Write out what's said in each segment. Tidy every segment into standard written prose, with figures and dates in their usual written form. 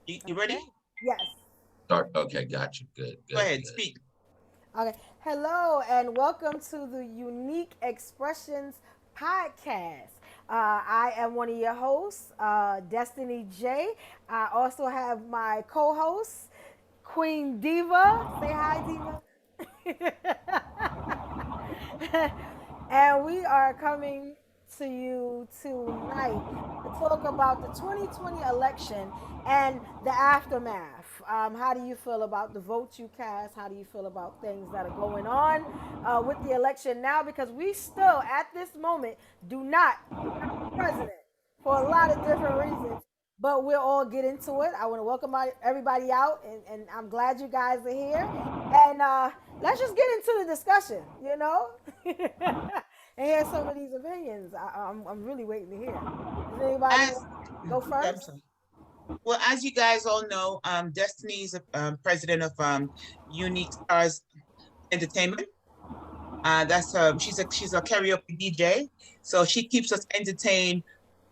You ready? Okay. Yes. Start. Okay, got you. Good, Go good, ahead, good. speak. Okay. Hello and welcome to the Unique Expressions Podcast. I am one of your hosts, Destinee Jae. I also have my co-host, Queen Diva. Say hi, Diva. And we are coming to you tonight to talk about the 2020 election and the aftermath. How do you feel about the votes you cast? How do you feel about things that are going on with the election now? Because we still, at this moment, do not have a president for a lot of different reasons. But we'll all get into it. I want to welcome everybody out, and I'm glad you guys are here. And let's just get into the discussion, and hear some of these opinions. I'm really waiting to hear. Does anybody As want to go I'm first? sorry. Well, as you guys all know, Destiny is president of Unique Stars Entertainment. That's she's a karaoke DJ, so she keeps us entertained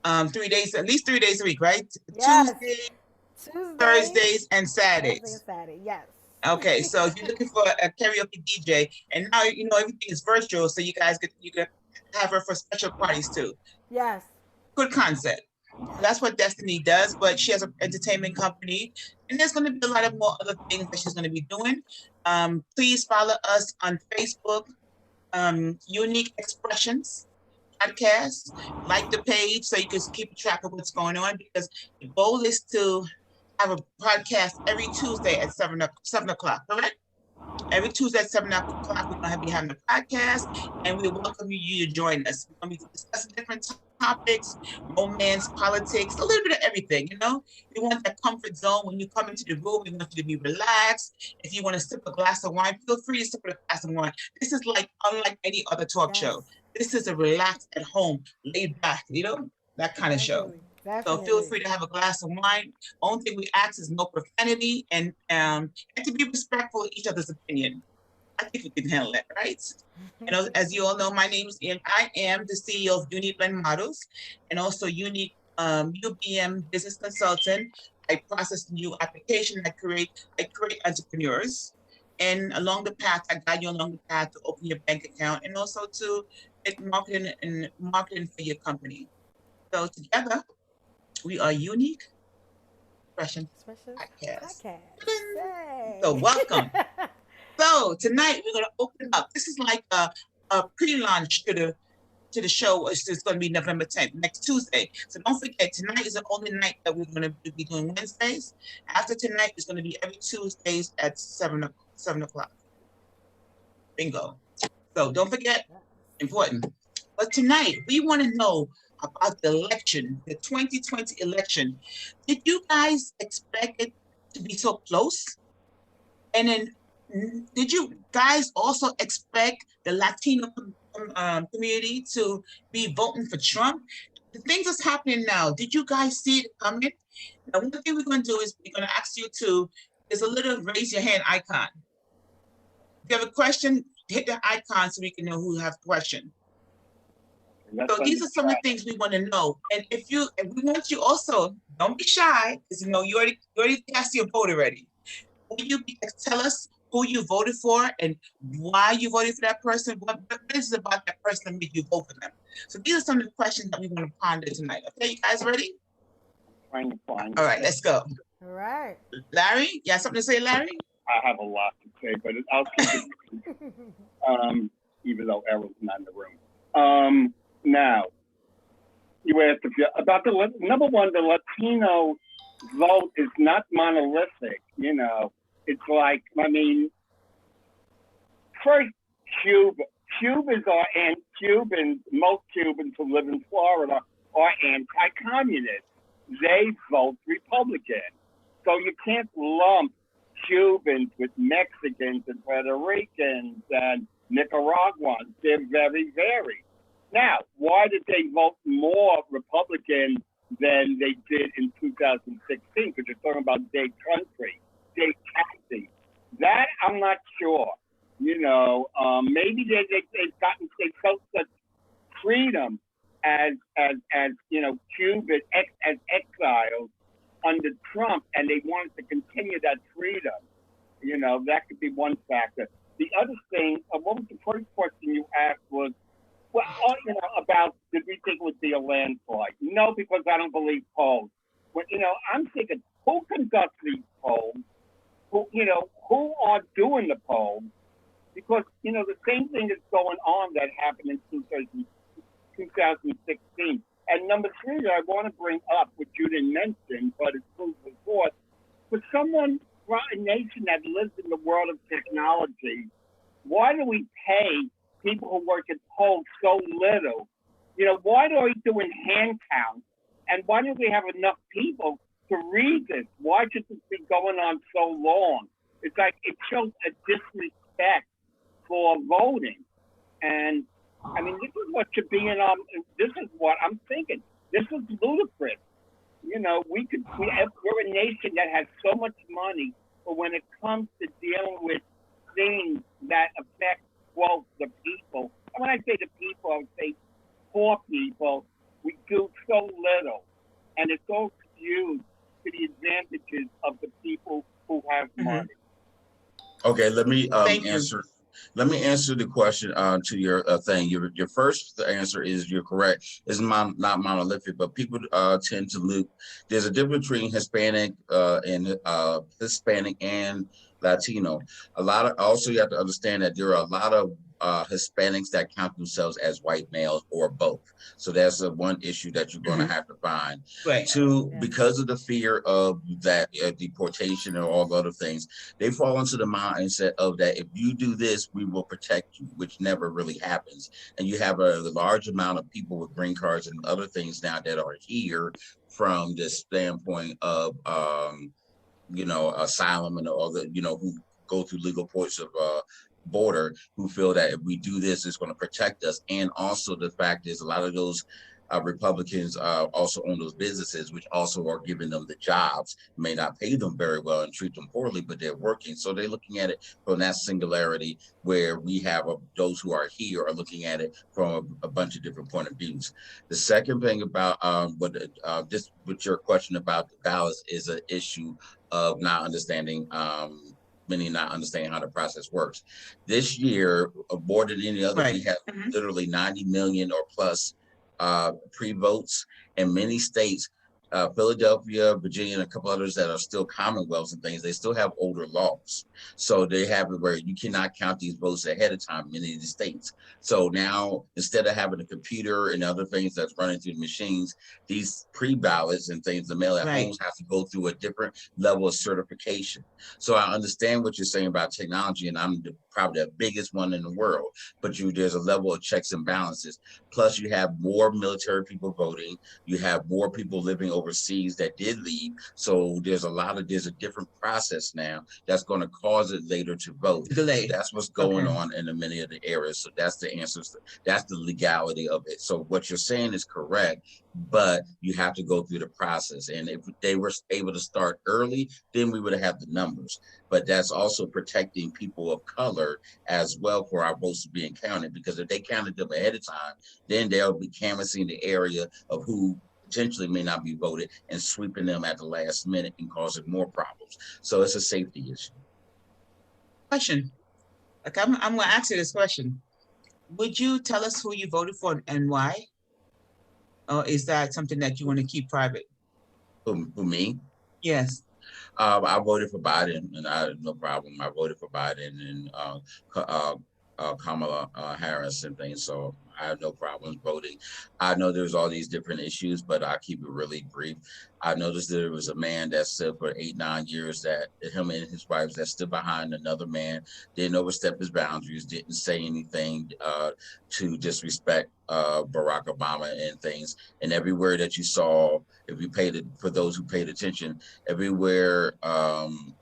3 days, at least 3 days a week, right? Yes. Tuesday, Tuesday, Thursdays, and Thursday, and Saturdays. Saturday. Yes. Okay, so if you're looking for a karaoke DJ, and now everything is virtual, so you can have her for special parties too. Yes. Good concept. That's what Destiny does, but she has an entertainment company, and there's going to be a lot of more other things that she's going to be doing. Please follow us on Facebook, Unique Expressions Podcast. Like the page so you can keep track of what's going on because the goal is to have a podcast every Tuesday at 7 o'clock, correct? Every Tuesday at 7 o'clock, we're going to be having a podcast, and we welcome you to join us. We're going to be discussing different topics, romance, politics, a little bit of everything. We want that comfort zone when you come into the room. We want you to be relaxed. If you want to sip a glass of wine, feel free to sip a glass of wine. This is like unlike any other talk show. Yes. This is a relaxed at home, laid back, that kind of show. Definitely. So feel Definitely. free to have a glass of wine. Only thing we ask is no profanity and to be respectful of each other's opinion. I think we can handle that, right? And as you all know, my name is Ian. I am the CEO of Unique Models and also Unique UBM Business Consultant. I process new application. I create entrepreneurs. And along the path, I guide you along the path to open your bank account and also to get marketing for your company. So together, we are Unique Expression Expressions Podcast. podcast. So Hey. welcome. So tonight we're gonna open up. This is like a pre-launch to the show. It's going to be November 10th, next Tuesday. So don't forget, tonight is the only night that we're going to be doing Wednesdays. After tonight, it's going to be every Tuesdays at 7 o'clock. Bingo. So don't forget, important. But tonight, we want to know about the election, the 2020 election. Did you guys expect it to be so close? And then, did you guys also expect the Latino community to be voting for Trump? The things that's happening now, did you guys see it coming? Now, one thing we're going to do is we're going to ask you to, there's a little raise your hand icon. If you have a question, hit the icon so we can know who has a question. So these are some of the things we want to know. And if we want you also, don't be shy, because you already cast your vote already. Will you tell us who you voted for and why you voted for that person? What is it about that person that made you vote for them? So these are some of the questions that we want to ponder tonight. Okay, you guys ready? Trying to find All right, let's go. All right. Larry, you have something to say, Larry? I have a lot to say, but I'll keep it, even though Errol's not in the room. Now, you asked about the number one, the Latino vote is not monolithic. It's like, first, Cubans most Cubans who live in Florida are anti-communist. They vote Republican. So you can't lump Cubans with Mexicans and Puerto Ricans and Nicaraguans. They're very varied. Now, why did they vote more Republican than they did in 2016? Because you're talking about their country, their taxing. That I'm not sure. Maybe they felt such freedom as Cuban as exiles under Trump, and they wanted to continue that freedom. You know, that could be one factor. The other thing, what was the first question you asked was, well, you know, about did we think it would be a landslide? No, because I don't believe polls. But, you know, I'm thinking, who conducts these polls? Who, you know, who are doing the polls? Because, you know, the same thing is going on that happened in 2016. And number three that I want to bring up, which you didn't mention, but it's food for thought, for someone, for a nation that lives in the world of technology, why do we pay people who work at polls so little? You know, why are we doing hand counts? And why do we have enough people to read this? Why should this be going on so long? It's like it shows a disrespect for voting. And I mean, this is what should be in this is what I'm thinking. This is ludicrous. You know, we're a nation that has so much money, but when it comes to dealing with things that affect, well, the people, and when I say the people, I would say poor people, we do so little. And it's all skewed to the advantages of the people who have money. Okay, let me Thank you. answer. Let me answer the question to your thing. Your first answer is you're correct. It's not monolithic, but people tend to look. There's a difference between Hispanic and Latino. Also you have to understand that there are a lot of Hispanics that count themselves as white males or both. So that's one issue that you're going to have to find. Right. Two, because of the fear of that deportation and all the other things, they fall into the mindset of that if you do this, we will protect you, which never really happens. And you have a large amount of people with green cards and other things now that are here from the standpoint of asylum and all the, who go through legal ports of border, who feel that if we do this, it's going to protect us. And also the fact is a lot of those Republicans also own those businesses, which also are giving them the jobs, may not pay them very well and treat them poorly, but they're working. So they're looking at it from that singularity where we have those who are here are looking at it from a bunch of different point of views. The second thing about with your question about the ballots is an issue of not understanding many not understanding how the process works. This year, more than any other, we have literally 90 million or plus pre-votes in many states. Philadelphia, Virginia, and a couple others that are still commonwealths and things, they still have older laws. So they have it where you cannot count these votes ahead of time in many of the states. So now, instead of having a computer and other things that's running through the machines, these pre-ballots and things, the mail at homes have to go through a different level of certification. So I understand what you're saying about technology, and I'm probably the biggest one in the world, but there's a level of checks and balances. Plus, you have more military people voting. You have more people living overseas that did leave. So there's a different process now that's going to cause it later to vote. Delay. That's what's going on in many of the areas. So that's the answer. That's the legality of it. So what you're saying is correct, but you have to go through the process. And if they were able to start early, then we would have had the numbers. But that's also protecting people of color as well for our votes being counted, because if they counted them ahead of time, then they'll be canvassing the area of who potentially may not be voted and sweeping them at the last minute and causing more problems. So it's a safety issue. Question. Like I'm going to ask you this question. Would you tell us who you voted for and why? Or is that something that you want to keep private? Who me? Yes. I voted for Biden, and I had no problem. I voted for Biden and Kamala Harris and things, so I have no problems voting. I know there's all these different issues, but I'll keep it really brief. I noticed there was a man that stood for 8-9 years, that him and his wife that stood behind another man, didn't overstep his boundaries, didn't say anything to disrespect Barack Obama and things. And everywhere that you saw, if you for those who paid attention, everywhere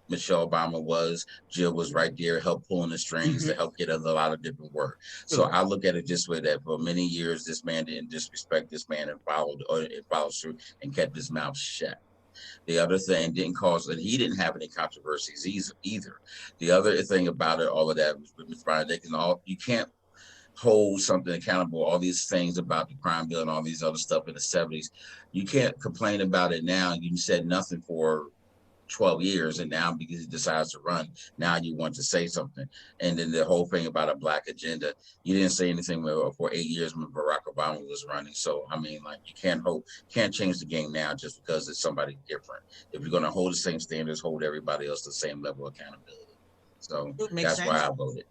Michelle Obama was, Jill was right there, helped pulling the strings to help get a lot of different work. So I look at it this way, that for many years, this man didn't disrespect this man and followed through and kept his mouth shut. The other thing didn't cause that he didn't have any controversies either. The other thing about it, all of that was with Mr. Brian, hold something accountable. All these things about the crime bill and all these other stuff in the 70s, you can't complain about it now. You said nothing for 12 years, and now because he decides to run, now you want to say something. And then the whole thing about a black agenda, you didn't say anything for 8 years when Barack Obama was running. So I mean, like, you can't change the game now just because it's somebody different. If you're going to hold the same standards, hold everybody else the same level of accountability. So that's why I voted.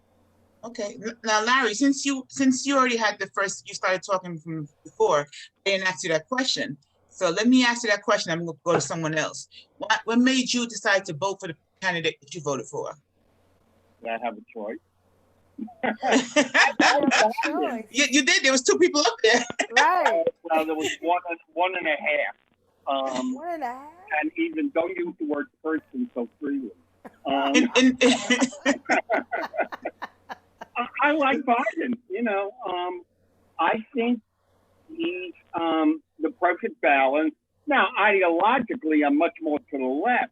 Okay, now Larry, since you already had you started talking from before, I didn't ask you that question. So let me ask you that question. I'm going to go to someone else. What made you decide to vote for the candidate that you voted for? Did I have a choice? You did. There was 2 people up there. Right. Well, there was one and a half. 1.5. And even don't use the word person so freely. I like Biden. I think he's the perfect balance. Now, ideologically, I'm much more to the left,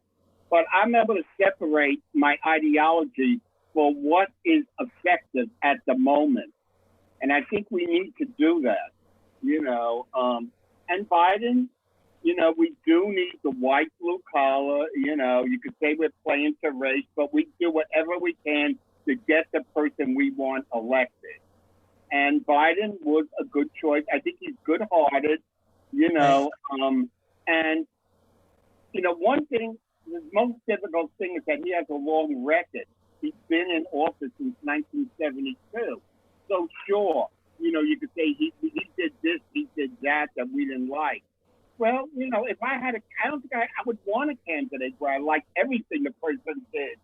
but I'm able to separate my ideology for what is effective at the moment. And I think we need to do that, And Biden, we do need the white blue collar. You could say we're playing to race, but we do whatever we can to get the person we want elected. And Biden was a good choice. I think he's good-hearted, and, one thing, the most difficult thing is that he has a long record. He's been in office since 1972. So sure, you could say he did this, he did that we didn't like. Well, if I had I don't think I would want a candidate where I like everything the person did,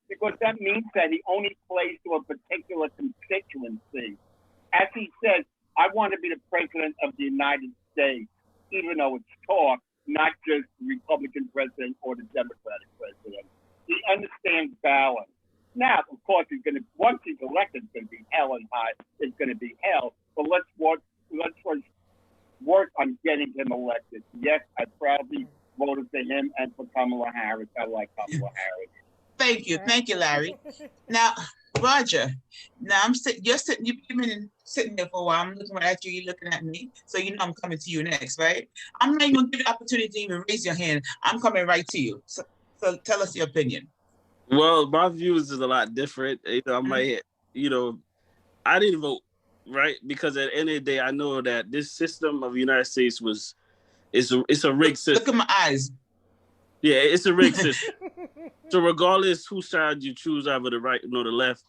because that means that he only plays to a particular constituency. As he says, I want to be the president of the United States, even though it's talk, not just the Republican president or the Democratic president. He understands balance. Now, of course, once he's elected, it's going to be hell and high. It's going to be hell. But let's first work on getting him elected. Yes, I proudly voted for him and for Kamala Harris. I like Kamala Harris. Thank you, Larry. Now, Roger. Now you've been sitting there for a while. I'm looking right at you. You're looking at me, so I'm coming to you next, right? I'm not even going to give you the opportunity to even raise your hand. I'm coming right to you. So tell us your opinion. Well, my views is a lot different. I might, I didn't vote, right? Because at the end of the day, I know that this system of the United States it's a rigged system. Look at my eyes. Yeah, it's a rigged system. So regardless whose side you choose, either the right or the left,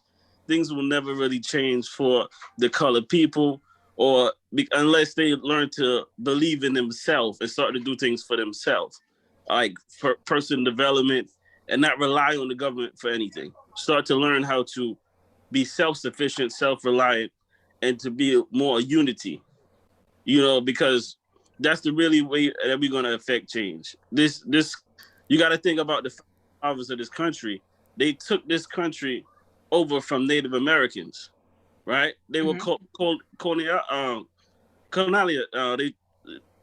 things will never really change for the colored people, unless they learn to believe in themselves and start to do things for themselves, like personal development, and not rely on the government for anything. Start to learn how to be self-sufficient, self-reliant, and to be more unity, because that's the really way that we're going to affect change. This you got to think about the fathers of this country. They took this country over from Native Americans, right? They were colonial,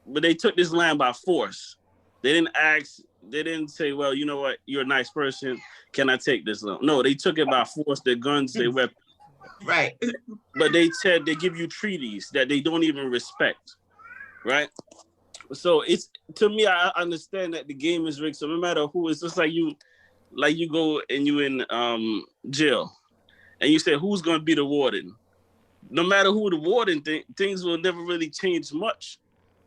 but they took this land by force. They didn't ask. They didn't say, well, you know what? You're a nice person. Can I take this land? No, they took it by force. Their guns, their weapons. Right. But they said they give you treaties that they don't even respect, right? So to me, I understand that the game is rigged. So no matter who, it's just like you go and you in jail, and you say, who's going to be the warden? No matter who the warden, things will never really change much,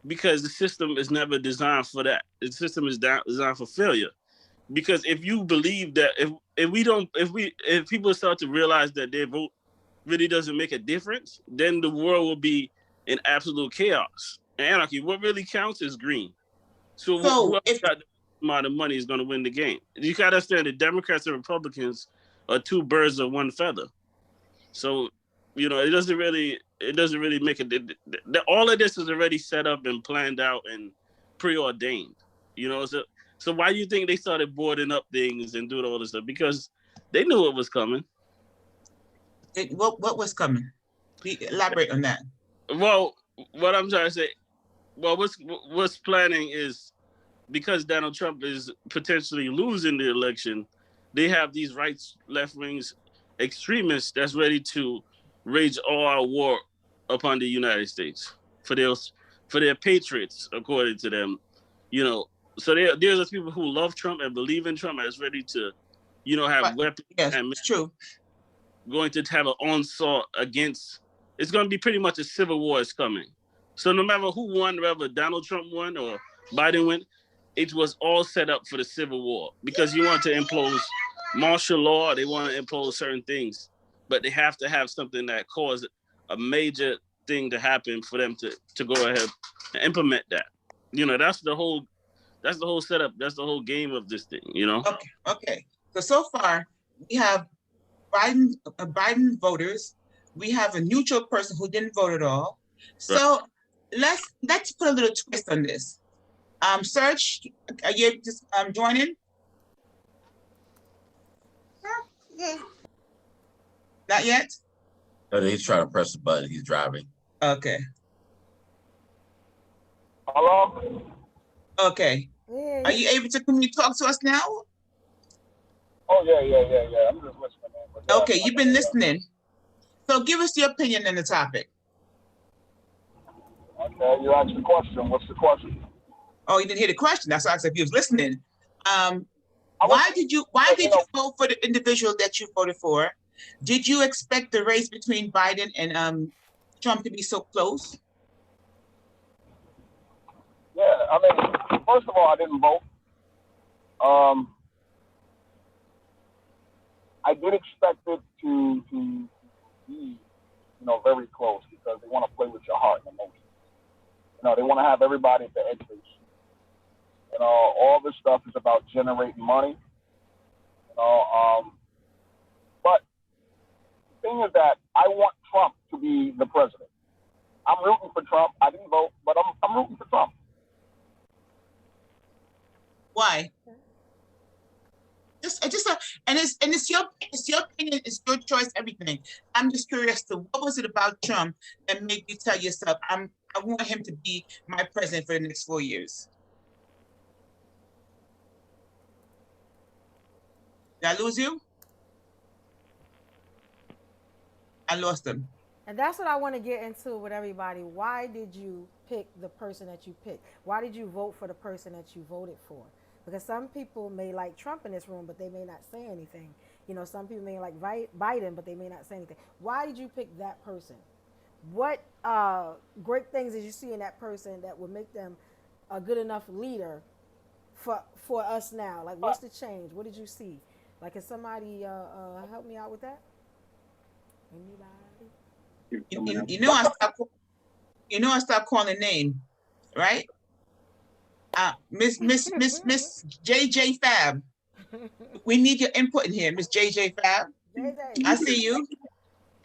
because the system is never designed for that. The system is designed for failure. Because if you believe that if people start to realize that their vote really doesn't make a difference, then the world will be in absolute chaos and anarchy. What really counts is green. So whoever got the amount of money is going to win the game. You got to understand that Democrats and Republicans are 2 birds of 1 feather. So, it doesn't really make it. All of this is already set up and planned out and preordained. So why do you think they started boarding up things and doing all this stuff? Because they knew it was coming. What was coming? Elaborate on that. Well, what I'm trying to say, what's planning is, because Donald Trump is potentially losing the election, they have these right, left wings extremists that's ready to wage all war upon the United States for their patriots, according to them. So there's those people who love Trump and believe in Trump and is ready to, have weapons. Yes, And it's true. going to have an onslaught against. It's going to be pretty much a civil war is coming. So no matter who won, whether Donald Trump won or Biden won, it was all set up for the civil war because you want to impose martial law. They want to impose certain things, but they have to have something that causes a major thing to happen for them to go ahead and implement that. That's the whole setup. That's the whole game of this thing. Okay. So far we have Biden voters. We have a neutral person who didn't vote at all. So let's put a little twist on this. Serge, are you just joining? Not yet? No, he's trying to press the button. He's driving. Okay. Hello? Okay. Yeah. Are you able to talk to us now? Oh, yeah. I'm just listening, man. But, Okay, you've been listening. So give us your opinion on the topic. Okay, you asked the question. What's the question? Oh, you didn't hear the question. That's why I said if you was listening. Why did you vote for the individual that you voted for? Did you expect the race between Biden and Trump to be so close? Yeah, I mean, first of all, I didn't vote. I did expect it to be, very close because they want to play with your heart and emotions. They want to have everybody at the edge of their seat. All this stuff is about generating money. But the thing is that I want Trump to be the president. I'm rooting for Trump. I didn't vote, but I'm rooting for Trump. Why? It's your opinion, it's your choice, everything. I'm just curious to what was it about Trump that made you tell yourself, I want him to be my president for the next 4 years? Did I lose you? I lost him. And that's what I want to get into with everybody. Why did you pick the person that you picked? Why did you vote for the person that you voted for? Because some people may like Trump in this room, but they may not say anything. Some people may like Biden, but they may not say anything. Why did you pick that person? What great things did you see in that person that would make them a good enough leader for us now? Like, what's the change? What did you see? Like, can somebody help me out with that? Anybody? I stopped calling name, right? Miss JJ Fab. We need your input in here, Miss JJ Fab. I see you.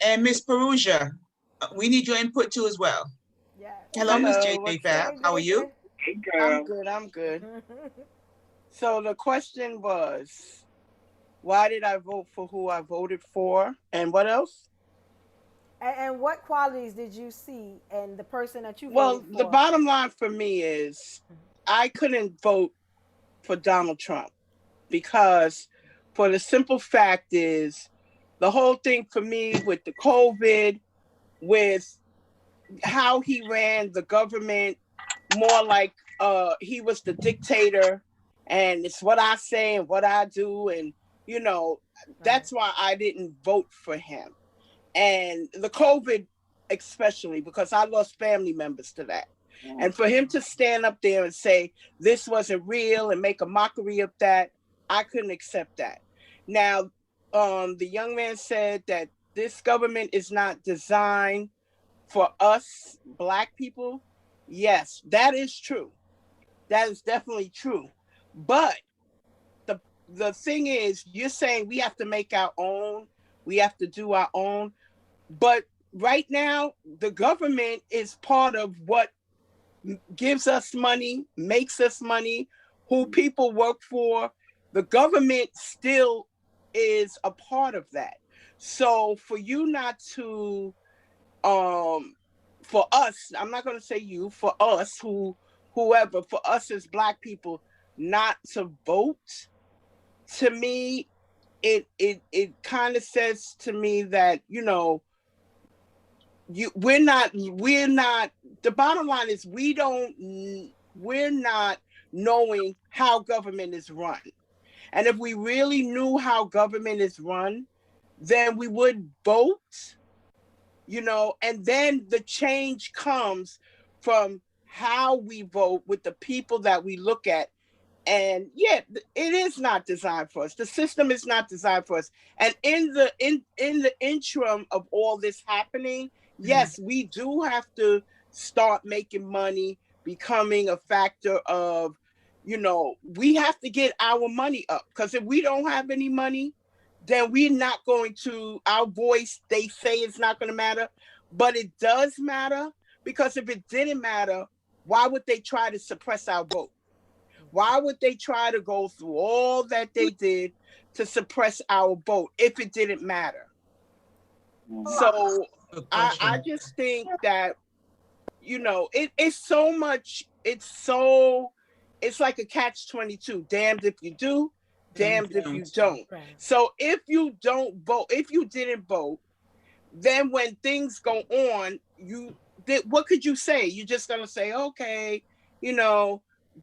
And Miss Perugia, we need your input too as well. Yes. Hello, Miss JJ Fab. How are you? Hey, girl. I'm good. So the question was, why did I vote for who I voted for? And what else? And what qualities did you see in the person that you voted for? Well, the bottom line for me is I couldn't vote for Donald Trump because for the simple fact is the whole thing for me with the COVID, with how he ran the government more like he was the dictator and it's what I say and what I do. And, that's why I didn't vote for him. And the COVID, especially because I lost family members to that. And for him to stand up there and say this wasn't real and make a mockery of that, I couldn't accept that. Now, the young man said that this government is not designed for us Black people. Yes, that is true. That is definitely true. But the thing is, you're saying we have to make our own, we have to do our own. But right now, the government is part of what gives us money, makes us money, who people work for. The government still is a part of that. So for you not to, for us, I'm not going to say you, for us, whoever, for us as Black people, not to vote, to me, it kind of says to me that, we're not. The bottom line is we're not knowing how government is run. And if we really knew how government is run, then we would vote, and then the change comes from how we vote with the people that we look at. And it is not designed for us. The system is not designed for us. And in the interim of all this happening, yes, we do have to start making money, becoming a factor of, we have to get our money up, because if we don't have any money, then we're not going to, our voice, they say it's not going to matter, but it does matter, because if it didn't matter, why would they try to suppress our vote? Why would they try to go through all that they did to suppress our vote if it didn't matter? So I just think that, it's so much, it's like a catch-22. Damned if you do, damned if you don't. Right. So if you don't vote, if you didn't vote, then when things go on, what could you say? You're just going to say, okay,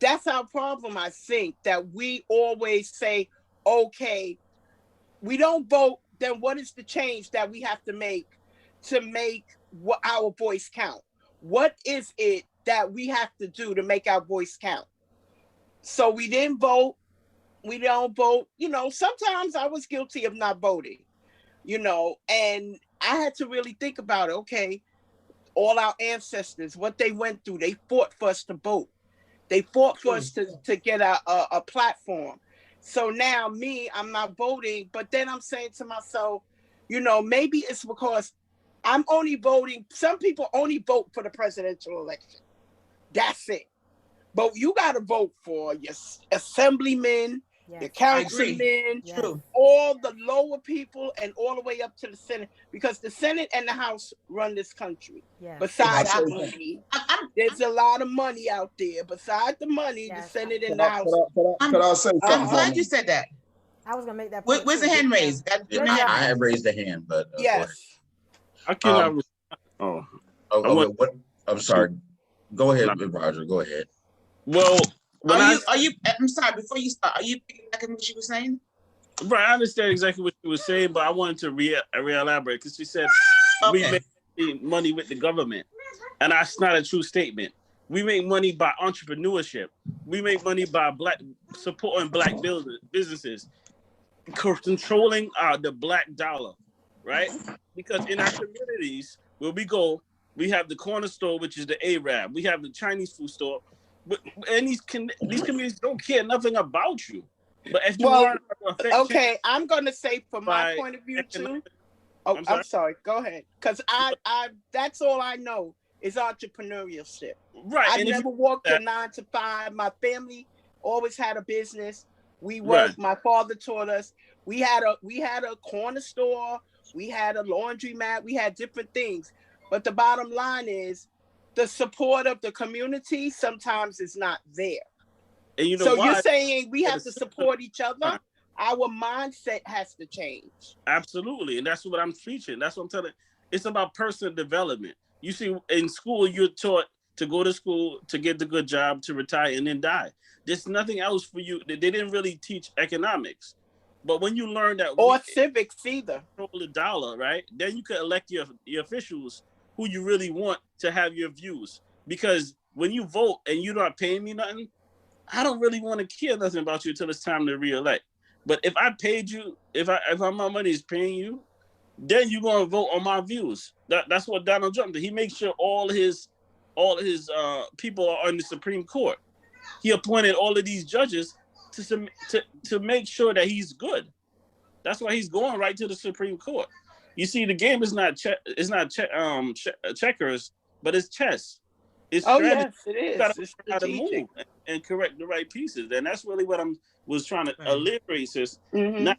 that's our problem, I think, that we always say, okay, we don't vote, then what is the change that we have to make what our voice count? What is it that we have to do to make our voice count? So we didn't vote. We don't vote. Sometimes I was guilty of not voting, and I had to really think about it. Okay, all our ancestors, what they went through, they fought for us to vote. They fought for us to get a platform. So now I'm not voting, but then I'm saying to myself, maybe it's because I'm only voting. Some people only vote for the presidential election. That's it. But you got to vote for your assemblymen, your councilmen, all the lower people, and all the way up to the Senate, because the Senate and the House run this country. Yes. Besides the money, there's a lot of money out there. Besides the money, the Senate and the House. Could I say something? I'm glad you said that. I was gonna make that point. Where's the hand raised? I have raised the hand, but yes. I cannot. I'm sorry. Go ahead, Roger. Go ahead. Well, are you? I'm sorry. Before you start, are you picking back on what she was saying? Right, I understand exactly what she was saying, but I wanted to re-elaborate, because she said we make money with the government, and that's not a true statement. We make money by entrepreneurship. We make money by supporting black businesses, controlling the black dollar, right? Because in our communities where we go, we have the corner store, which is the Arab. We have the Chinese food store. And these communities don't care nothing about you. But if you learn how to affect I'm going to say from my point of view too. Oh, I'm sorry. Go ahead. Because I that's all I know is entrepreneurship. Right. I never worked a 9 to 5. My family always had a business. We worked. Right. My father taught us. We had a corner store. We had a laundromat. We had different things. But the bottom line is, the support of the community sometimes is not there. And you're saying we have to support each other? Our mindset has to change. Absolutely. And that's what I'm preaching. That's what I'm telling. It's about personal development. You see, in school, you're taught to go to school, to get the good job, to retire, and then die. There's nothing else for you. They didn't really teach economics. But when you learn that... Or civics either. ...control the dollar, right? Then you can elect your officials who you really want to have your views. Because when you vote and you're not paying me nothing, I don't really want to care nothing about you until it's time to re-elect. But if I paid you, if my money is paying you, then you're going to vote on my views. That's what Donald Trump did. He makes sure all his people are on the Supreme Court. He appointed all of these judges to make sure that he's good. That's why he's going right to the Supreme Court. You see, the game is not checkers, but it's chess. It's strategy. Yes, it is. You got to learn how to move and correct the right pieces, and that's really what I was trying to alliterate. Sis. Not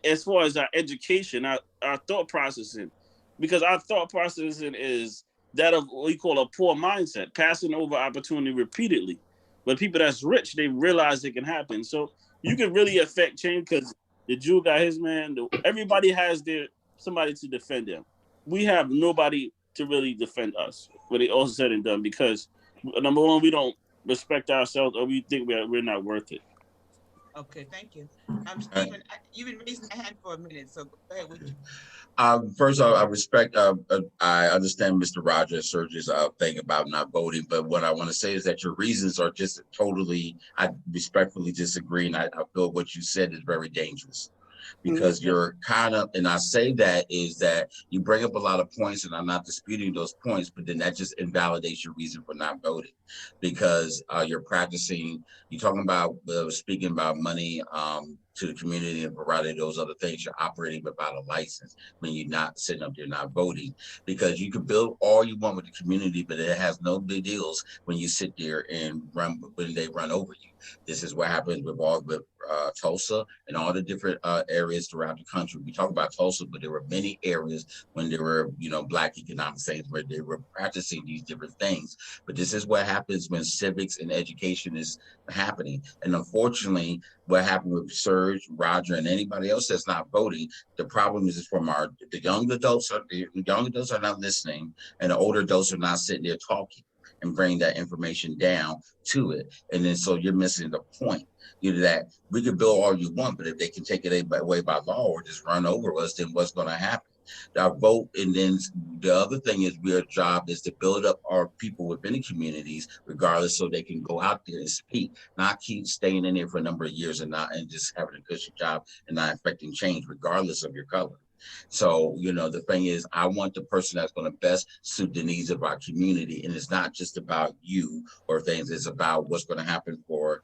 as far as our education, our thought processing, because our thought processing is that of what we call a poor mindset, passing over opportunity repeatedly. But people that's rich, they realize it can happen. So you can really affect change, because the Jew got his man. Everybody has somebody to defend them. we have nobody to really defend us when it all said and done, because number one, we don't respect ourselves, or we think we're not worth it. Okay, thank you. Stephen, you've been raising your hand for a minute, so go ahead with you. First of all, I respect, I understand Mr. Rogers' Surge's thing about not voting, but what I want to say is that your reasons are just totally, I respectfully disagree, and I feel what you said is very dangerous. Because you're kind of, and I say that is that you bring up a lot of points, and I'm not disputing those points, but then that just invalidates your reason for not voting, because you're practicing, you're talking about speaking about money to the community and providing those other things. You're operating without a license when you're not sitting up there not voting, because you can build all you want with the community, but it has no big deals when you sit there and run when they run over you. This is what happens with Tulsa and all the different areas throughout the country. We talk about Tulsa, but there were many areas when there were, Black economic things where they were practicing these different things. But this is what happens when civics and education is happening. And unfortunately, what happened with Serge, Roger, and anybody else that's not voting, the problem is from the young adults. The young adults are not listening, and the older adults are not sitting there talking and bring that information down to it. And then so you're missing the point. That we could build all you want, but if they can take it away by law or just run over us, then what's going to happen? Our vote, and then the other thing is our job is to build up our people within the communities, regardless, so they can go out there and speak, not keep staying in there for a number of years and just having a cushy job and not affecting change, regardless of your color. So, the thing is, I want the person that's going to best suit the needs of our community. And it's not just about you or things. It's about what's going to happen for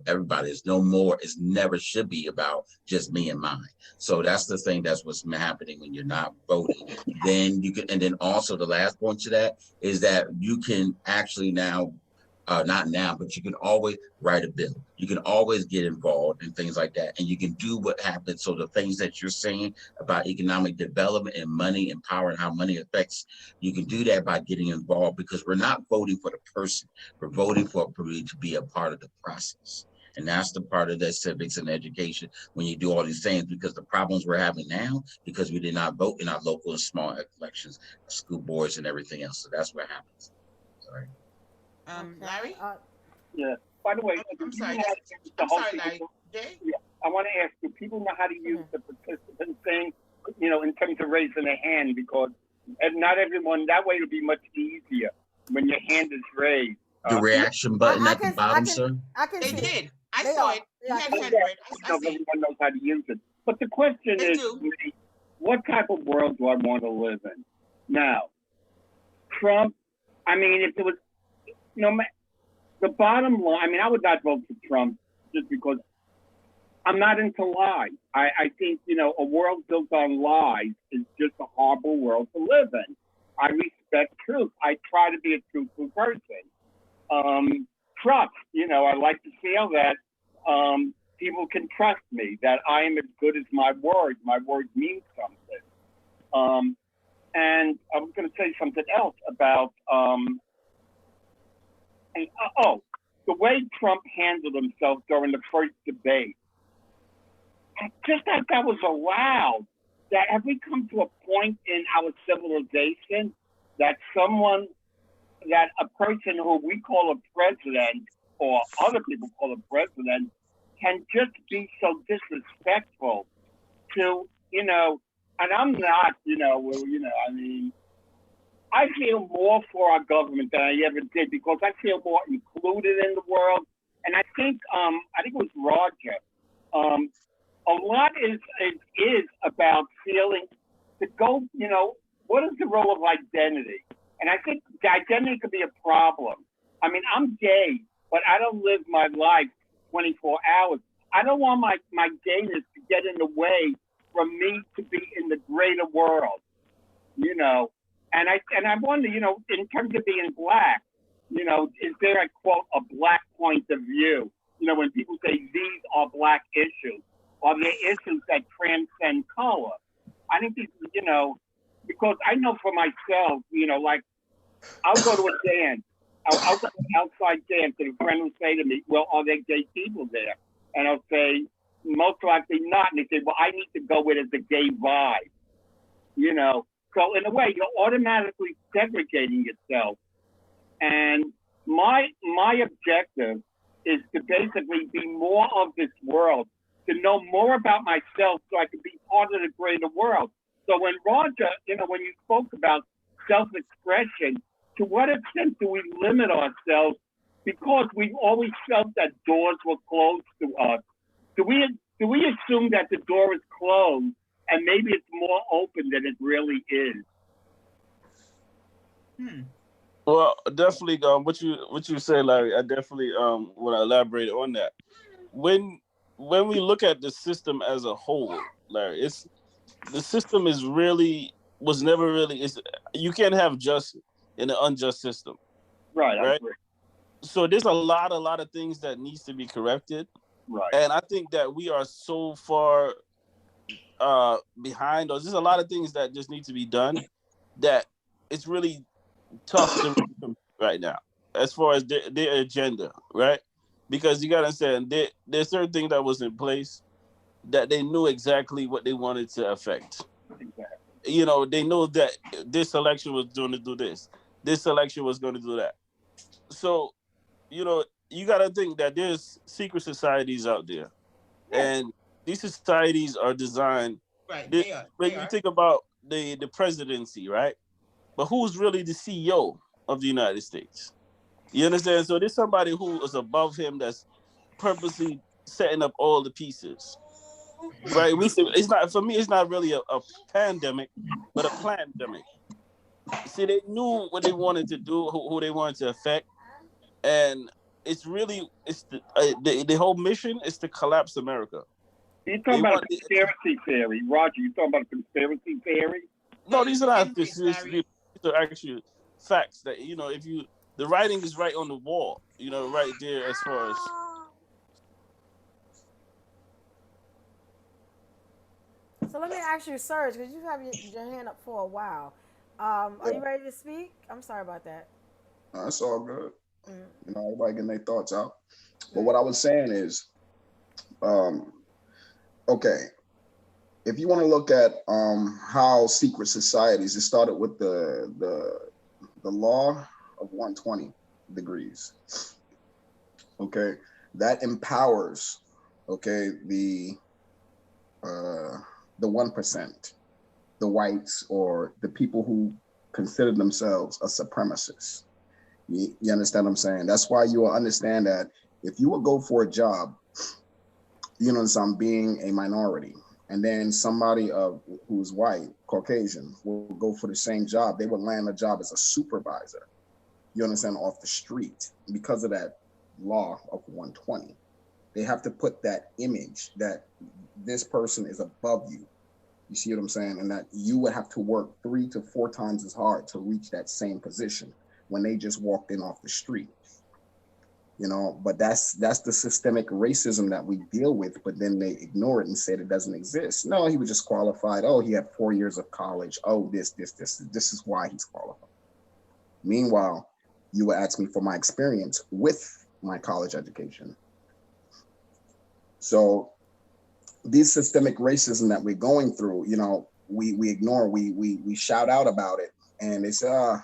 everybody. It's no more. It's never should be about just me and mine. So that's the thing. That's what's happening when you're not voting. Then you can, and then also the last point to that is that you can actually now, not now, but you can always write a bill. You can always get involved in things like that. And you can do what happens. So the things that you're saying about economic development and money and power and how money affects, you can do that by getting involved, because we're not voting for the person. We're voting for to be a part of the process. And that's the part of that civics and education when you do all these things, because the problems we're having now, because we did not vote in our local and small elections, school boards and everything else. So that's what happens. Sorry. Larry? Yeah. By the way, I'm sorry, Larry. Jay? Yeah. I want to ask, do people know how to use the participant thing, in terms of raising a hand? Because not everyone, that way it'll be much easier when your hand is raised. The reaction button at the bottom, sir? They did. I saw it. You had hand raised. I see. Everyone knows how to use it. But the question is, what type of world do I want to live in? Now, Trump, if it was, the bottom line, I would not vote for Trump just because I'm not into lies. I think, a world built on lies is just a horrible world to live in. I respect truth. I try to be a truthful person. Trust, I like to feel that people can trust me, that I am as good as my word. My word means something. And I was going to say something else about, the way Trump handled himself during the first debate. Just that was allowed. That have we come to a point in our civilization that a person who we call a president or other people call a president can just be so disrespectful to, and I'm not, I feel more for our government than I ever did, because I feel more included in the world. And I think it was Roger. A lot is about feeling to go, what is the role of identity? And I think the identity could be a problem. I'm gay, but I don't live my life 24 hours. I don't want my gayness to get in the way from me to be in the greater world, And I wonder, in terms of being Black, is there a quote, a Black point of view? When people say these are Black issues, are there issues that transcend color? I think these, because I know for myself, like I'll go to a dance, I'll go to an outside dance, and a friend will say to me, well, are there gay people there? And I'll say, most likely not. And they say, well, I need to go with it, the gay vibe, So in a way, you're automatically segregating yourself. And my objective is to basically be more of this world, to know more about myself so I can be part of the greater world. So when Roger, when you spoke about self-expression, to what extent do we limit ourselves because we've always felt that doors were closed to us? Do we assume that the door is closed and maybe it's more open than it really is? Well, definitely, what you say, Larry, I definitely want to elaborate on that. When we look at the system as a whole, Larry, the system was never really. You can't have just in an unjust system, Right. I agree. So there's a lot of things that needs to be corrected, right? And I think that we are so far behind, or there's a lot of things that just need to be done that it's really tough to right now as far as their agenda, right? Because you gotta understand there's certain things that was in place that they knew exactly what they wanted to affect. Exactly. They know that this election was going to do this election was going to do that. So, you gotta think that there's secret societies out there, and these societies are designed. Right. When you think about the presidency, right? But who's really the CEO of the United States? You understand? So there's somebody who is above him that's purposely setting up all the pieces, right? It's not, for me, it's not really a pandemic, but a plandemic. See, they knew what they wanted to do, who they wanted to affect, and it's the whole mission is to collapse America. You're talking about a conspiracy theory, Roger. You're talking about a conspiracy theory? No, these are not conspiracy. These are actually facts that if the writing is right on the wall, right there as far as. So let me ask you, Serge, because you have your hand up for a while. Are you ready to speak? I'm sorry about that. It's all good. Everybody getting their thoughts out. But what I was saying is, okay, if you want to look at how secret societies, it started with the law of 120 degrees. Okay, that empowers, the 1%, the whites or the people who consider themselves a supremacist. You understand what I'm saying? That's why you will understand that if you would go for a job, being a minority, and then somebody who's white, Caucasian, will go for the same job, they would land a job as a supervisor, you understand, off the street because of that law of 120. They have to put that image that this person is above you. You see what I'm saying? And that you would have to work 3 to 4 times as hard to reach that same position when they just walked in off the street. But that's the systemic racism that we deal with, but then they ignore it and said it doesn't exist. No, he was just qualified. Oh, he had 4 years of college. Oh, this is why he's qualified. Meanwhile, you would ask me for my experience with my college education. So these systemic racism that we're going through, we ignore, we shout out about it, and they say,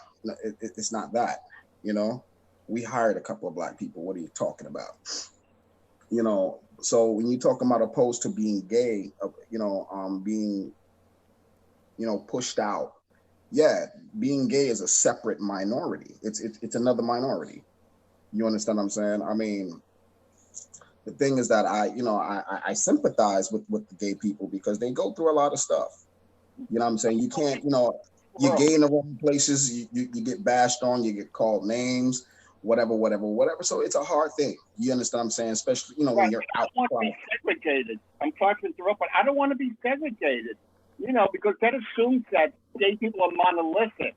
it's not that, we hired a couple of black people. What are you talking about? So when you talk about opposed to being gay, being, pushed out, being gay is a separate minority. It's another minority. You understand what I'm saying? I mean, the thing is that I sympathize with the gay people because they go through a lot of stuff. You know what I'm saying? You can't, you're gay in the wrong places, you get bashed on, you get called names, whatever. So it's a hard thing. You understand what I'm saying? Especially, when you're out. I don't want to be segregated. I'm sorry to interrupt, but I don't want to be segregated, because that assumes that gay people are monolithic.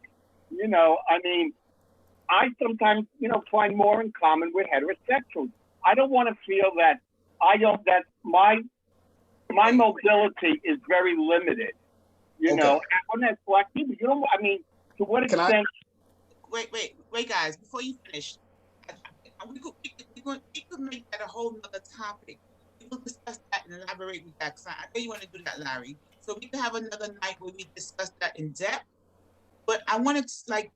I sometimes, find more in common with heterosexuals. I don't want to feel that my mobility is very limited. And when that's black people, to what extent? Wait, guys, before you finish, we could make that a whole nother topic. We will discuss that and elaborate with that. I know you want to do that, Larry. So we can have another night where we discuss that in depth But I wanted to like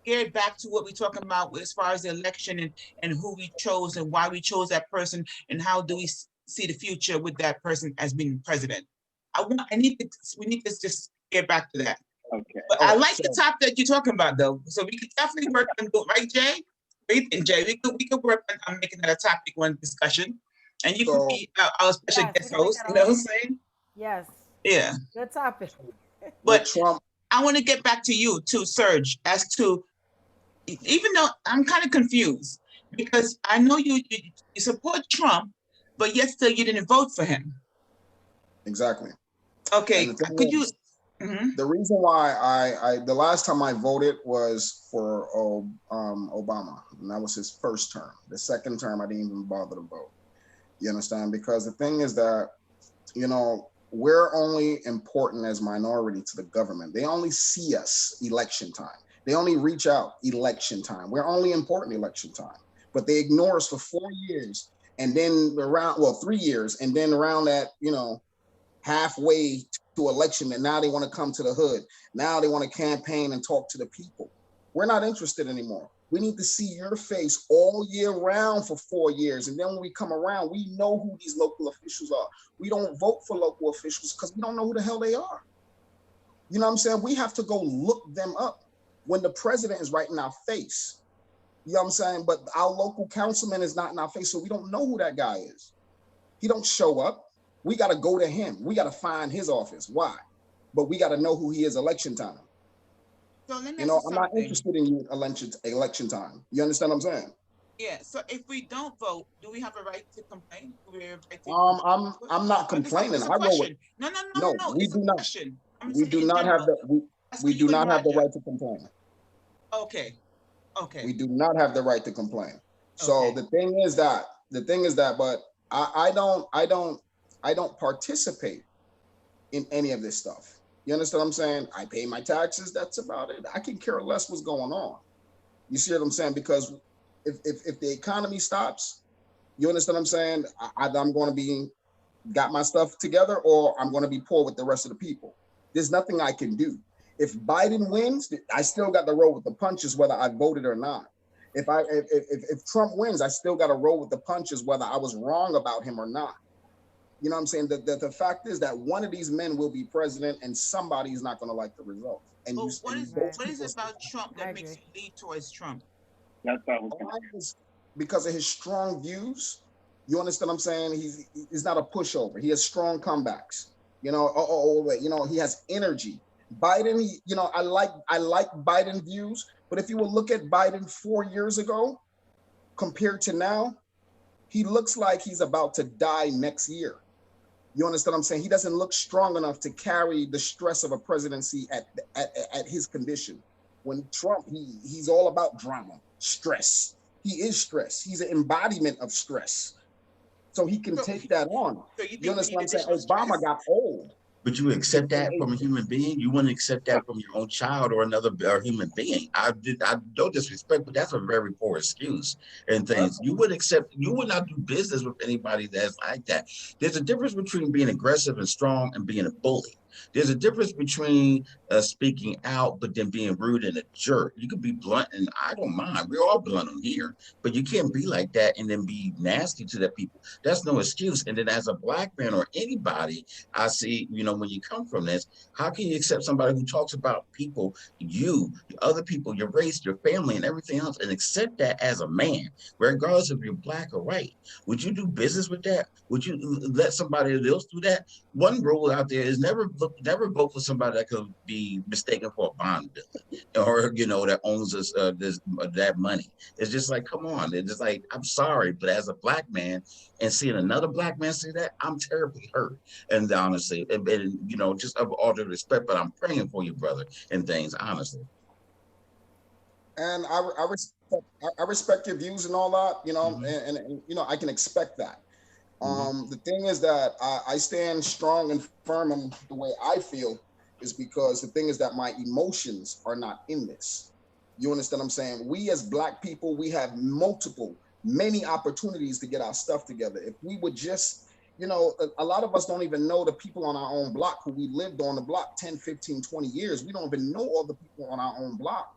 get back to what we're talking about as far as the election and who we chose and why we chose that person and how do we see the future with that person as being president. We need to just get back to that. Okay. But I like the topic that you're talking about though. So we could definitely work on doing, right, Jay? What do you think, Jay? We could work on making that a topic one discussion. And you could be our special Yes, guest host, you know what I'm saying? Yes. Yeah. Good topic. But I want to get back to you too, Serge, as to, even though I'm kind of confused because I know you support Trump, but yet still you didn't vote for him. Exactly. Okay, could you? The reason why I the last time I voted was for Obama, and that was his first term. The second term, I didn't even bother to vote. You understand? Because the thing is that, you know, we're only important as minority to the government. They only see us election time. They only reach out election time. We're only important election time, but they ignore us for 4 years, and then around 3 years, and then around that, you know, halfway to election, and now they want to come to the hood. Now they want to campaign and talk to the people. We're not interested anymore. We need to see your face all year round for 4 years. And then when we come around, we know who these local officials are. We don't vote for local officials because we don't know who the hell they are. You know what I'm saying? We have to go look them up when the president is right in our face. You know what I'm saying? But our local councilman is not in our face, so we don't know who that guy is. He don't show up. We got to go to him. We got to find his office. Why? But we got to know who he is election time. So let me you know, I'm not interested in you election time. You understand what I'm saying? Yeah. So if we don't vote, do we have a right to complain? Do we have a right to I'm not complaining. It's a question. No. We do not. We do not have the. We do not have the right to complain. Okay. We do not have the right to complain. So the thing is that, but I don't participate in any of this stuff. You understand what I'm saying? I pay my taxes. That's about it. I can care less what's going on. You see what I'm saying? Because if the economy stops, you understand what I'm saying? I'm going to be got my stuff together, or I'm going to be poor with the rest of the people. There's nothing I can do. If Biden wins, I still got to roll with the punches, whether I voted or not. If Trump wins, I still got to roll with the punches, whether I was wrong about him or not. You know what I'm saying? The fact is that one of these men will be president, and somebody's not going to like the result. And what is it about Trump that makes you lean towards Trump? That's what I was because of his strong views. You understand what I'm saying? He's not a pushover. He has strong comebacks. You know, he has energy. Biden, you know, I like Biden views, but if you will look at Biden 4 years ago compared to now, he looks like he's about to die next year. You understand what I'm saying? He doesn't look strong enough to carry the stress of a presidency at his condition. When Trump, he's all about drama, stress. He is stress. He's an embodiment of stress. So he can take that on. You understand what I'm saying? Obama got old. But you accept that from a human being? You wouldn't accept that from your own child or another human being. I don't disrespect, but that's a very poor excuse and things. You would not do business with anybody that's like that. There's a difference between being aggressive and strong and being a bully. There's a difference between speaking out, but then being rude and a jerk. You could be blunt, and I don't mind. We're all blunt on here, but you can't be like that and then be nasty to that people. That's no excuse. And then as a black man or anybody, I see, you know, when you come from this, how can you accept somebody who talks about people, you, other people, your race, your family, and everything else, and accept that as a man, regardless if you're black or white? Would you do business with that? Would you let somebody else do that? One rule out there is never vote for somebody that could be mistaken for a bond builder or, you know, that owns us that money. It's just like, come on. It's just like, I'm sorry, but as a black man and seeing another black man say that, I'm terribly hurt. And honestly, and you know, just of all due respect, but I'm praying for you, brother, and things, honestly. And I respect your views and all that, you know, and you know, I can expect that. The thing is that I stand strong and firm in the way I feel is because the thing is that my emotions are not in this. You understand what I'm saying? We as black people, we have many opportunities to get our stuff together. If we would just, you know, a lot of us don't even know the people on our own block who we lived on the block 10, 15, 20 years. We don't even know all the people on our own block.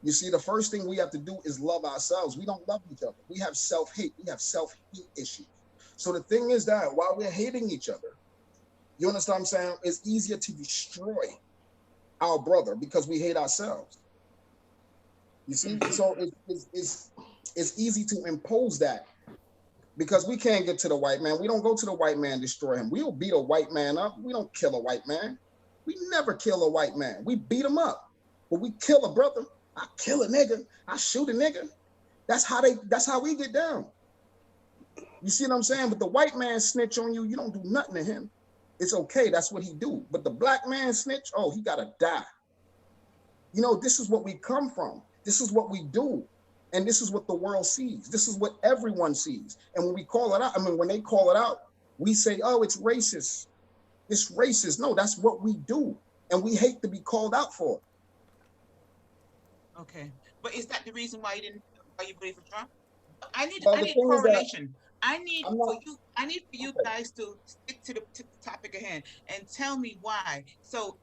You see, the first thing we have to do is love ourselves. We don't love each other. We have self-hate. We have self-hate issues. So the thing is that while we're hating each other, you understand what I'm saying? It's easier to destroy our brother because we hate ourselves. You see? So it's easy to impose that because we can't get to the white man. We don't go to the white man, destroy him. We'll beat a white man up. We don't kill a white man. We never kill a white man. We beat him up. But we kill a brother. I kill a nigga. I shoot a nigga. That's how we get down. You see what I'm saying? But the white man snitch on you, you don't do nothing to him. It's okay, that's what he do. But the black man snitch, oh, he gotta die. You know, this is what we come from. This is what we do. And this is what the world sees. This is what everyone sees. And when we call it out, when they call it out, we say, oh, it's racist. It's racist. No, that's what we do. And we hate to be called out for it. Okay. But is that the reason why you voted for Trump? I need correlation. I need for you guys to stick to the topic at hand and tell me why. So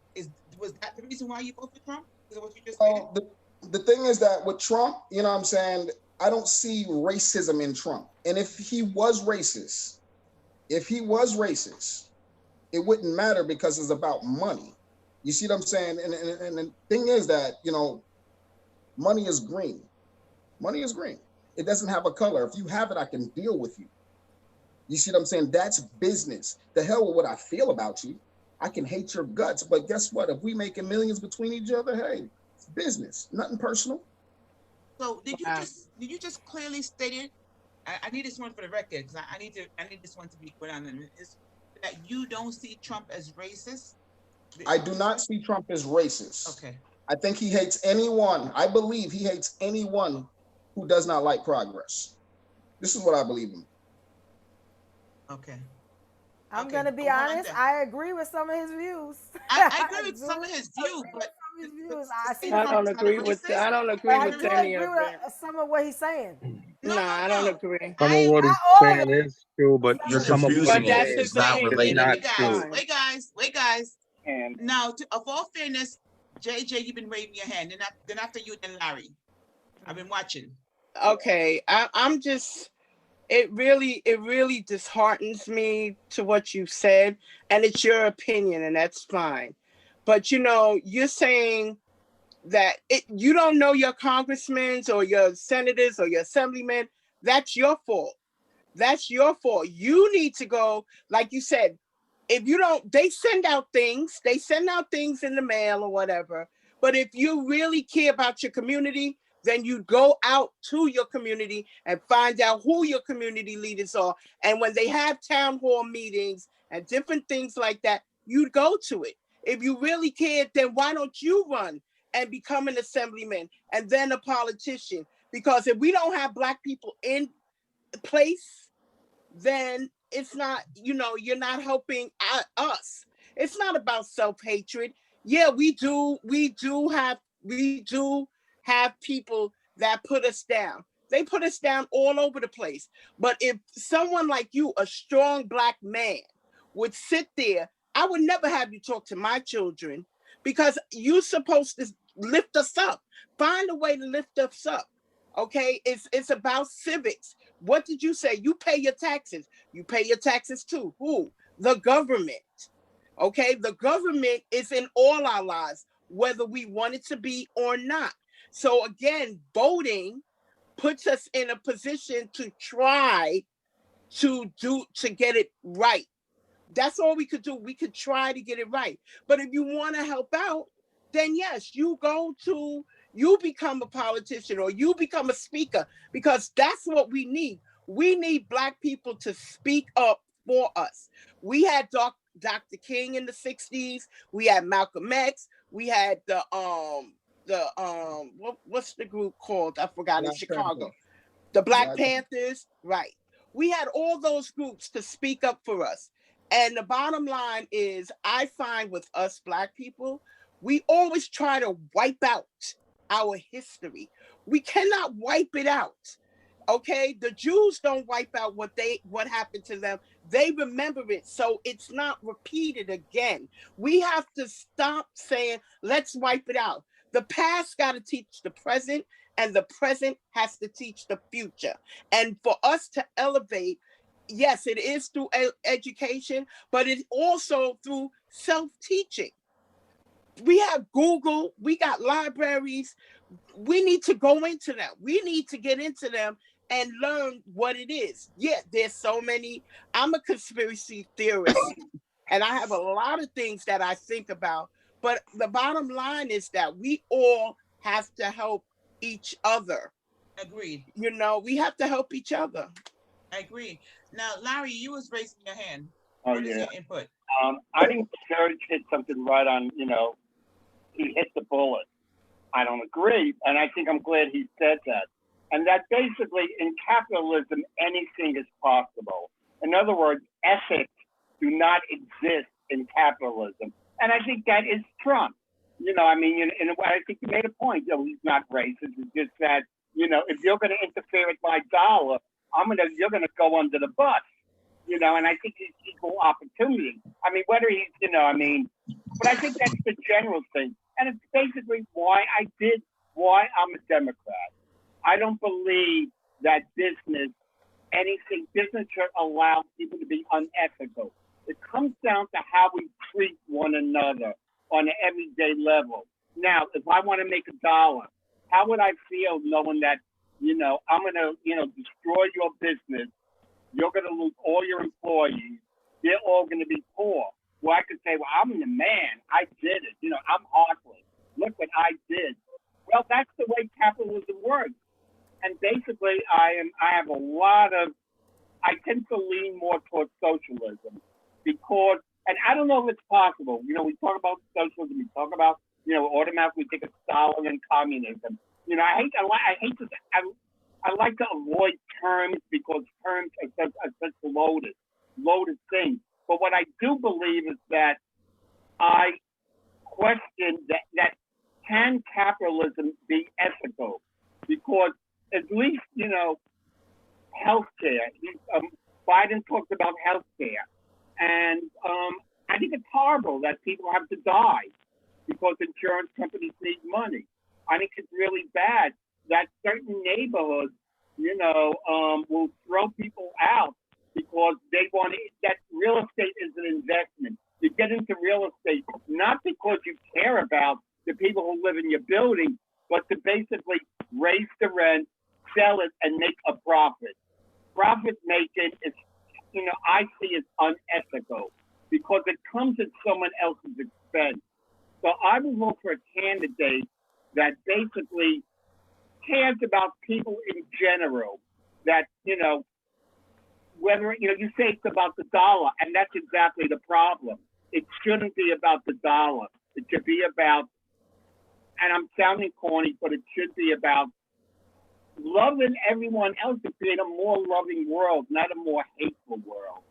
was that the reason why you voted for Trump? Is that what you just said? The thing is that with Trump, you know what I'm saying, I don't see racism in Trump. And if he was racist, it wouldn't matter because it's about money. You see what I'm saying? And the thing is that, you know, money is green. Money is green. It doesn't have a color. If you have it, I can deal with you. You see what I'm saying? That's business. The hell with what I feel about you. I can hate your guts, but guess what? If we making millions between each other, hey, it's business, nothing personal. So did you just clearly state it? I need this one for the record because I need this one to be put on. Is that you don't see Trump as racist? I do not see Trump as racist. Okay. I think he hates anyone. I believe he hates anyone who does not like progress. This is what I believe in. Okay. I'm going to be honest. I agree with some of his views. I agree with some of his views, but I don't agree with any of it. Some of what he's saying. No, I don't agree. Some of what he's saying is true, but You're some of confusing what it. It's not related. not true. Wait, guys. And now, of all fairness, JJ, you've been waving your hand. Then after you, then Larry. I've been watching. Okay, I'm just. It really disheartens me to what you said, and it's your opinion, and that's fine. But you know, you're saying that you don't know your congressmen or your senators or your assemblymen. That's your fault. That's your fault. You need to go, like you said. If you don't, they send out things in the mail or whatever. But if you really care about your community, then you go out to your community and find out who your community leaders are. And when they have town hall meetings and different things like that, you'd go to it. If you really cared, then why don't you run and become an assemblyman and then a politician? Because if we don't have Black people in place, then it's not, you're not helping us. It's not about self-hatred. Yeah, we do have people that put us down. They put us down all over the place. But if someone like you, a strong Black man, would sit there, I would never have you talk to my children because you're supposed to lift us up. Find a way to lift us up. Okay, it's about civics. What did you say? You pay your taxes. You pay your taxes to who? The government. Okay, the government is in all our lives, whether we want it to be or not. So again, voting puts us in a position to try to get it right. That's all we could do. We could try to get it right. But if you want to help out, then yes, you become a politician or you become a speaker, because that's what we need. We need Black people to speak up for us. We had Dr. King in the 60s. We had Malcolm X. We had what's the group called? I forgot. In Chicago. The Black Panthers. Right. We had all those groups to speak up for us. And the bottom line is, I find with us Black people, we always try to wipe out our history. We cannot wipe it out. Okay, the Jews don't wipe out what happened to them. They remember it, so it's not repeated again. We have to stop saying, let's wipe it out. The past got to teach the present, and the present has to teach the future. And for us to elevate, yes, it is through education, but it's also through self-teaching. We have Google, we got libraries. We need to go into them. We need to get into them and learn what it is. Yeah, there's so many. I'm a conspiracy theorist, and I have a lot of things that I think about. But the bottom line is that we all have to help each other. Agreed. You know, we have to help each other. I agree. Now, Larry, you was raising your hand. Oh, What is yeah. your input? I think Serge hit something right on, he hit the bullet. I don't agree, and I think I'm glad he said that. And that basically, in capitalism, anything is possible. In other words, ethics do not exist in capitalism. And I think that is Trump. In a way, I think you made a point. He's not racist. It's just that, if you're going to interfere with my dollar, you're going to go under the bus. And I think he's equal opportunity. Whether he's, but I think that's the general thing. And it's basically why I'm a Democrat. I don't believe that business should allow people to be unethical. It comes down to how we treat one another on an everyday level. Now, if I want to make $1, how would I feel knowing that, I'm going to, destroy your business. You're going to lose all your employees. They're all going to be poor. Well, I could say, well, I'm the man. I did it. I'm heartless. Look what I did. Well, that's the way capitalism works. And basically, I tend to lean more towards socialism because, and I don't know if it's possible. We talk about socialism. We talk about, automatically think of Stalin and communism. I like to avoid terms because terms are such loaded things. But what I do believe is that I question that can capitalism be ethical? Because at least, healthcare. Biden talked about healthcare. And I think it's horrible that people have to die because insurance companies need money. I think it's really bad that certain neighborhoods, will throw people out because they want that real estate is an investment. You get into real estate not because you care about the people who live in your building, but to basically raise the rent, sell it, and make a profit. Profit making is, I see as unethical because it comes at someone else's expense. So I would look for a candidate that basically cares about people in general, that, whether, you say it's about the dollar, and that's exactly the problem. It shouldn't be about the dollar. It should be about, and I'm sounding corny, but it should be about loving everyone else to create a more loving world, not a more hateful world.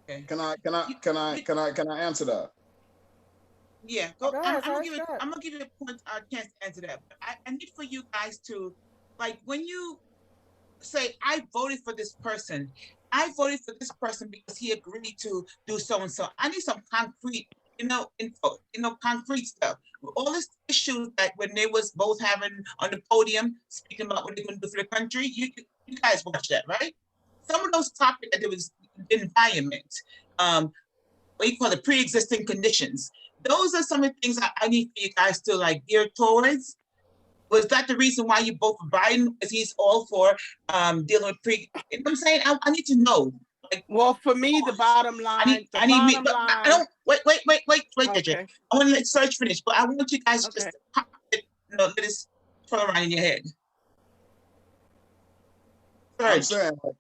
Okay. Can I answer that? Yeah, Go ahead, I'm gonna Sarge. give you a chance to answer that. But I need for you guys to, like, when you say I voted for this person because he agreed to do so and so. I need some concrete, info, concrete stuff. All this issues that when they was both having on the podium speaking about what they're going to do for the country, you guys watch that, right? Some of those topics that there was environment, what you call it, pre-existing conditions. Those are some of the things I need for you guys to like gear towards. Was that the reason why you vote for Biden? Because he's all for dealing with you know what I'm saying? I need to know. Like, Well, for me, the bottom line, I don't wait, okay. I want to let Serge finish, but I want you guys to just pop it, let this twirl around in your head. I'm saying, all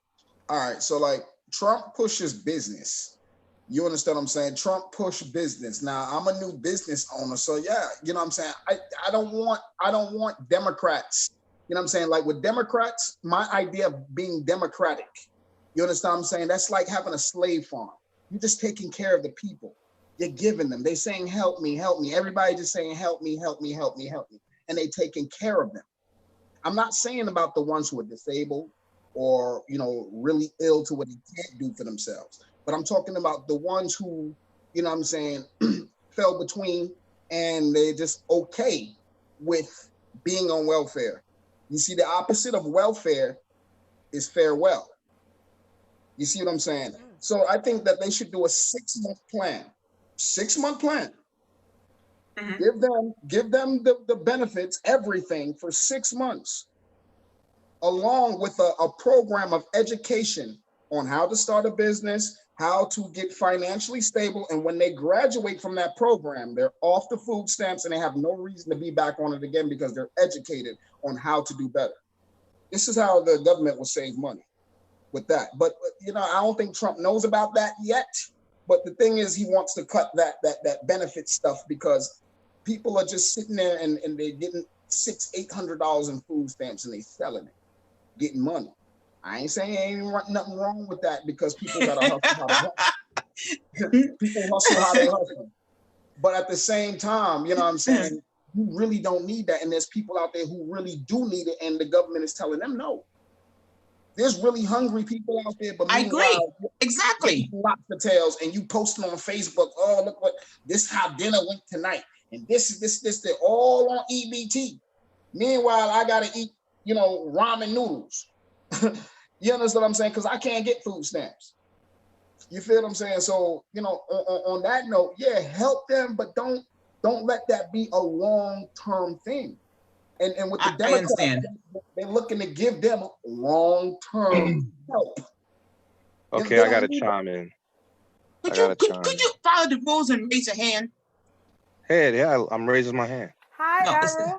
right, so like Trump pushes business. You understand what I'm saying? Trump pushed business. Now I'm a new business owner, so yeah, you know what I'm saying? I don't want Democrats. You know what I'm saying? Like with Democrats, my idea of being democratic, you understand what I'm saying? That's like having a slave farm. You're just taking care of the people. You're giving them. They're saying, help me, help me. Everybody just saying, help me, help me, help me, help me. And they taking care of them. I'm not saying about the ones who are disabled or, you know, really ill to what they can't do for themselves. But I'm talking about the ones who, you know what I'm saying, fell between and they're just okay with being on welfare. You see, the opposite of welfare is farewell. You see what I'm saying? So I think that they should do a 6-month plan. 6-month plan. Give them the benefits, everything for 6 months, along with a program of education on how to start a business, how to get financially stable. And when they graduate from that program, they're off the food stamps and they have no reason to be back on it again because they're educated on how to do better. This is how the government will save money with that. But, you know, I don't think Trump knows about that yet. But the thing is, he wants to cut that benefit stuff because people are just sitting there and they're getting $600-800 in food stamps and they selling it, getting money. I ain't saying ain't nothing wrong with that because people gotta hustle how they hustle. People hustle how they hustle. But at the same time, you know what I'm saying, you really don't need that. And there's people out there who really do need it, and the government is telling them no. There's really hungry people out there, but I agree. Exactly. Lobster tails, and you posting on Facebook, oh, look what this how dinner went tonight. And this, they're all on EBT. Meanwhile, I gotta eat, you know, ramen noodles. You understand what I'm saying? Because I can't get food stamps. You feel what I'm saying? So, you know, on that note, yeah, help them, but don't let that be a long-term thing. And with the Democrats, they're looking to give them long-term help. Okay, I gotta chime in. Could you follow the rules and raise your hand? Hey, yeah, I'm raising my hand. Hi, Errol.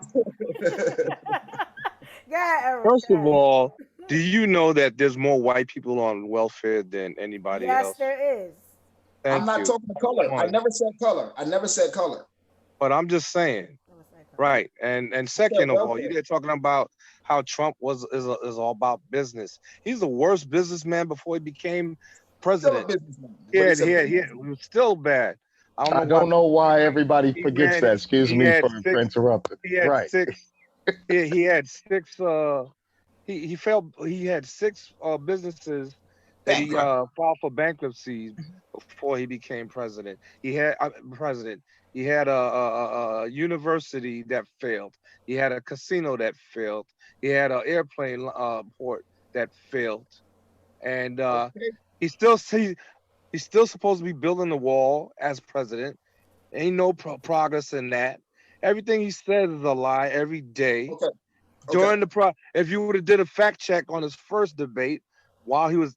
Yeah, Errol. First of all, do you know that there's more white people on welfare than anybody else? Yes, there is. I'm not talking color. I never said color. But I'm just saying, right? And second of all, you're talking about how Trump is all about business. He's the worst businessman before he became president. He was still bad. I don't know why everybody forgets that. Excuse me for interrupting. He had six. He had six. He had six businesses that he filed for bankruptcy before he became president. He had He had a university that failed. He had a casino that failed. He had an airplane port that failed, and he's still supposed to be building the wall as president. Ain't no progress in that. Everything he says is a lie every day. During if you would have did a fact check on his first debate while he was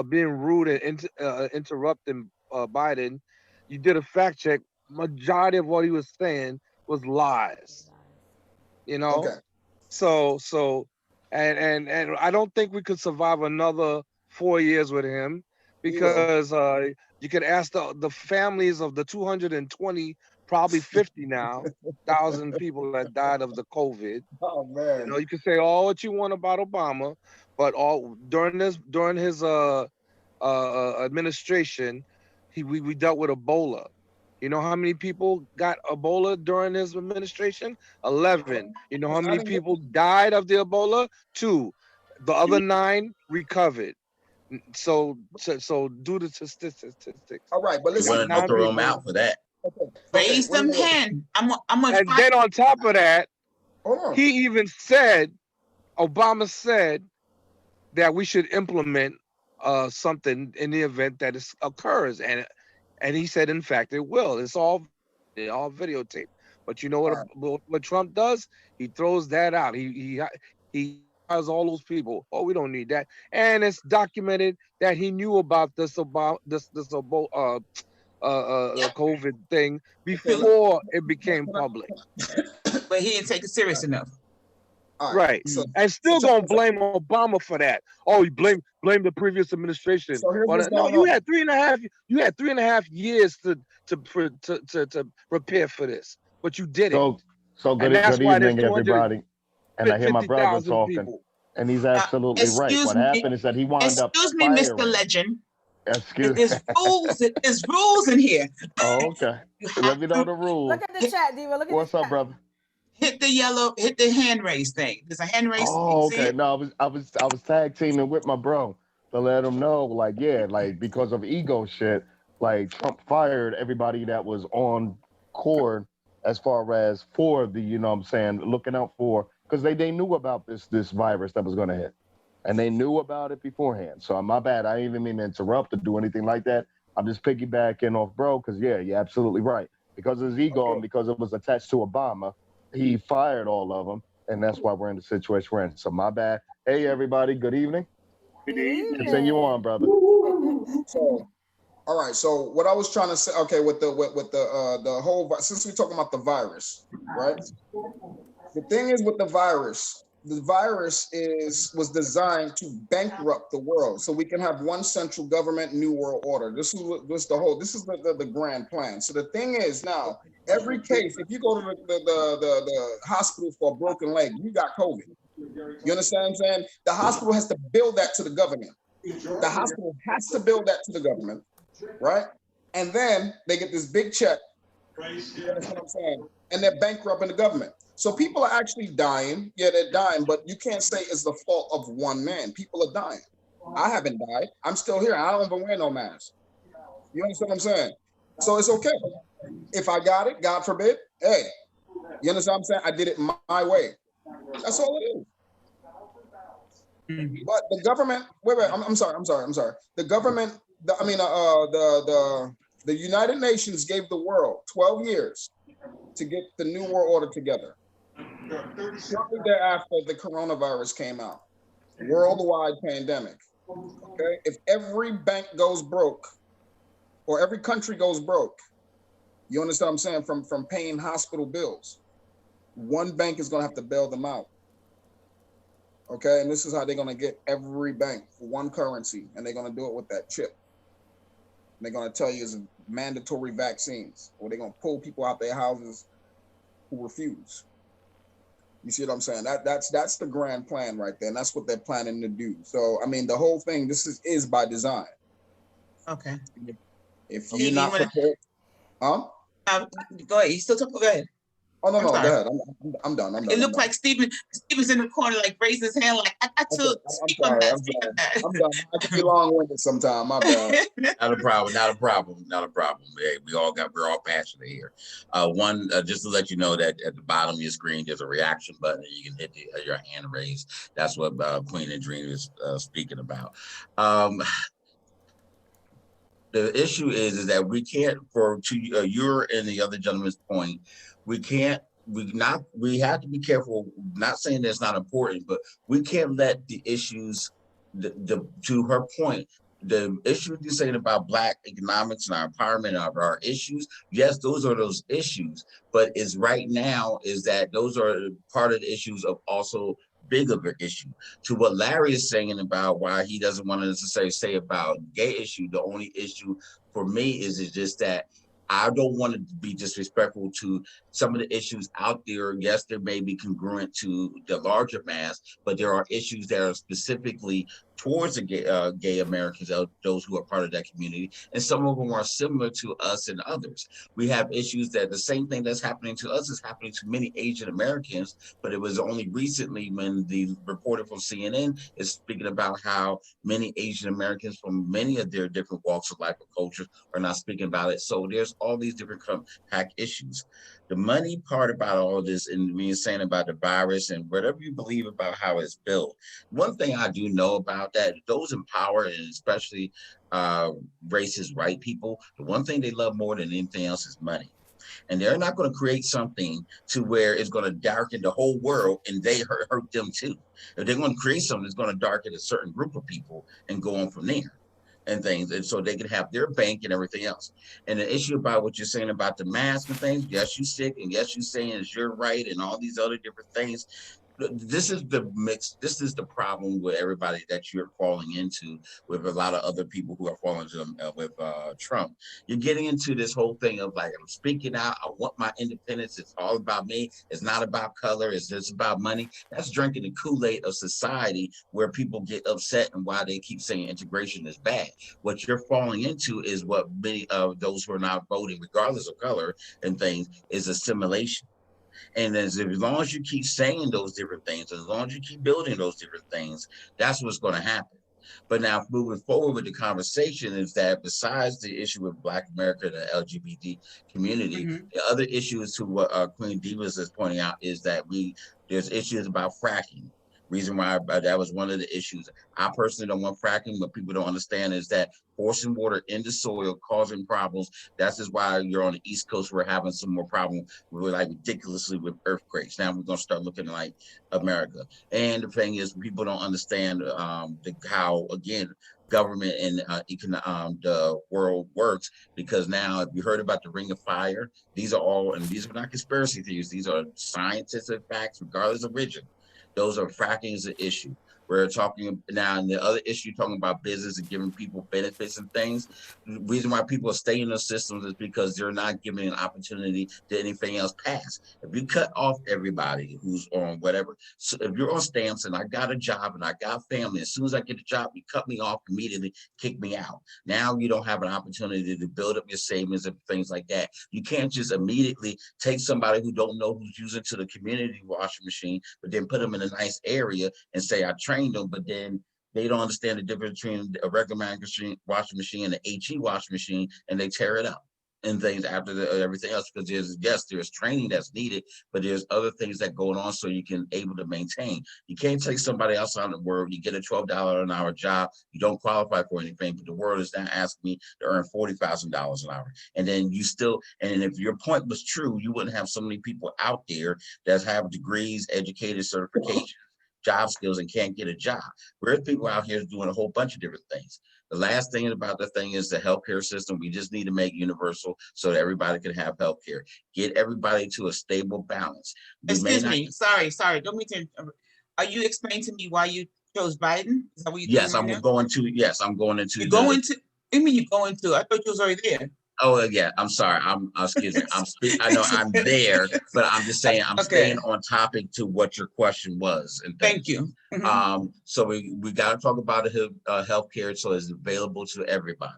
being rude and interrupting Biden, you did a fact check. Majority of what he was saying was lies. You know, so and I don't think we could survive another 4 years with him because you could ask the families of the 220, probably 50 now, 1,000 people that died of the COVID. Oh man! You know, you can say all what you want about Obama, but during his administration, we dealt with Ebola. You know how many people got Ebola during his administration? 11. You know how many people died of the Ebola? 2. The other 9 recovered. So do the statistics. All right, but listen, I'll throw them out for that. Raise them hand. I'm and then on top of that, he even said, Obama said that we should implement something in the event that it occurs, and he said, in fact, it will. It's all videotaped. But you know what Trump does? He throws that out. He has all those people. Oh, we don't need that. And it's documented that he knew about this COVID thing before it became public. But he didn't take it serious enough. Right. And still gonna blame Obama for that. Oh, you blame the previous administration. No, you had 3.5 years to prepare for this, but you didn't. So good evening, everybody. And I hear my brother talking, and he's absolutely right. What happened is that he wound up. Excuse me, Mr. Legend. There's rules in here. Oh, okay. Let me know the rules. Look at the chat, Diva. Look at What's the up, chat. brother? hit the hand raise thing. There's a hand raise. Oh, okay. No, I was tag teaming with my bro to let him know, like, yeah, like because of ego shit, like Trump fired everybody that was on court as far as for the, you know what I'm saying, looking out for, because they knew about this virus that was gonna hit. And they knew about it beforehand. So my bad. I didn't even mean to interrupt or do anything like that. I'm just piggybacking off bro, because yeah, you're absolutely right. Because of his ego and because it was attached to Obama, he fired all of them. And that's why we're in the situation we're in. So my bad. Hey, everybody. Good evening. Good evening. Continue on, brother. So, all right. So what I was trying to say, okay, with the whole, since we're talking about the virus, right? The thing is with the virus was designed to bankrupt the world so we can have one central government, new world order. This is the grand plan. So the thing is now, every case, if you go to the hospital for a broken leg, you got COVID. You understand what I'm saying? The hospital has to bill that to the government. The hospital has to bill that to the government, right? And then they get this big check. You understand what I'm saying? And they're bankrupting the government. So people are actually dying. Yeah, they're dying, but you can't say it's the fault of one man. People are dying. I haven't died. I'm still here. I don't even wear no mask. You understand what I'm saying? So it's okay. If I got it, God forbid, hey, you understand what I'm saying? I did it my way. That's all it is. But the government, wait, I'm sorry. The government, the United Nations gave the world 12 years to get the new world order together. Shortly thereafter, the coronavirus came out, worldwide pandemic. Okay, if every bank goes broke, or every country goes broke, you understand what I'm saying? From paying hospital bills, one bank is going to have to bail them out. Okay, and this is how they're going to get every bank for one currency, and they're going to do it with that chip. And they're going to tell you it's mandatory vaccines, or they're going to pull people out their houses who refuse. You see what I'm saying? That's the grand plan right there, and that's what they're planning to do. So, I mean, the whole thing, this is by design. Okay. If you're not prepared, go ahead. You still talking? Go ahead. Oh no, go ahead. I'm done. It looked like Steven's in the corner, like raised his hand, like I got to speak on that. I'm done. I can be long-winded sometime. My bad. Not a problem. Hey, we're all passionate here. Just to let you know that at the bottom of your screen there's a reaction button, and you can hit your hand raised. That's what Queen and Dream is speaking about. The issue is that we can't, your and the other gentleman's point, we have to be careful, not saying that's not important, but we can't let the issues, to her point, the issues you're saying about Black economics and our empowerment and our issues, yes, those are those issues, but is right now is that those are part of the issues of also big of an issue. To what Larry is saying about why he doesn't want to necessarily say about gay issue, the only issue for me is just that I don't want to be disrespectful to some of the issues out there. Yes, there may be congruent to the larger mass, but there are issues that are specifically towards the gay Americans, those who are part of that community, and some of them are similar to us and others. We have issues that the same thing that's happening to us is happening to many Asian Americans, but it was only recently when the reporter from CNN is speaking about how many Asian Americans from many of their different walks of life or cultures are not speaking about it. So there's all these different pack issues. The money part about all of this, and when you're saying about the virus and whatever you believe about how it's built, one thing I do know about that, those in power, and especially racist white people, the one thing they love more than anything else is money. And they're not going to create something to where it's going to darken the whole world and they hurt them too. If they're going to create something that's going to darken a certain group of people and go on from there and things, and so they can have their bank and everything else. And the issue about what you're saying about the mask and things, yes, you sick, and yes, you're saying it's your right, and all these other different things. This is the mix. This is the problem with everybody that you're falling into, with a lot of other people who are falling into with Trump. You're getting into this whole thing of like, I'm speaking out. I want my independence. It's all about me. It's not about color. It's just about money. That's drinking the Kool-Aid of society, where people get upset and why they keep saying integration is bad. What you're falling into is what many of those who are not voting, regardless of color and things, is assimilation. And as long as you keep saying those different things, as long as you keep building those different things, that's what's going to happen. But now moving forward with the conversation is that besides the issue with Black America, the LGBT community, the other issue is to what Queen Divas is pointing out is that there's issues about fracking. Reason why that was one of the issues. I personally don't want fracking, but people don't understand is that forcing water into soil causing problems. That's just why you're on the East Coast. We're having some more problems with like ridiculously with earthquakes. Now we're gonna start looking like America. And the thing is, people don't understand how again government and the world works, because now if you heard about the Ring of Fire, these are not conspiracy theories. These are scientific facts, regardless of religion. Those are fracking is an issue. We're talking now, and the other issue talking about business and giving people benefits and things. The reason why people stay in those systems is because they're not giving an opportunity to anything else pass. If you cut off everybody who's on whatever, so if you're on stamps and I got a job and I got family, as soon as I get a job, you cut me off immediately, kick me out. Now you don't have an opportunity to build up your savings and things like that. You can't just immediately take somebody who don't know who's using to the community washing machine, but then put them in a nice area and say I trained them, but then they don't understand the difference between a regular washing machine and an HE washing machine, and they tear it up and things after everything else, because there's training that's needed, but there's other things that go on so you can able to maintain. You can't take somebody else out in the world, you get a $12 an hour job, you don't qualify for anything, but the world is now asking me to earn $40,000 an hour. And then and if your point was true, you wouldn't have so many people out there that have degrees, educated, certifications, job skills, and can't get a job. Whereas people out here doing a whole bunch of different things. The last thing about the thing is the healthcare system. We just need to make universal so that everybody can have healthcare. Get everybody to a stable balance. Excuse me. Sorry. Don't mean to. Are you explaining to me why you chose Biden? Is that what you're yes, doing I'm right going to. Yes, I'm going into. You're going to. I mean, you're going to. I thought you was already there. Oh yeah, I'm sorry. Excuse me. I know I'm there, but I'm just saying I'm staying on topic to what your question was. And thank you. So we got to talk about healthcare so it's available to everybody.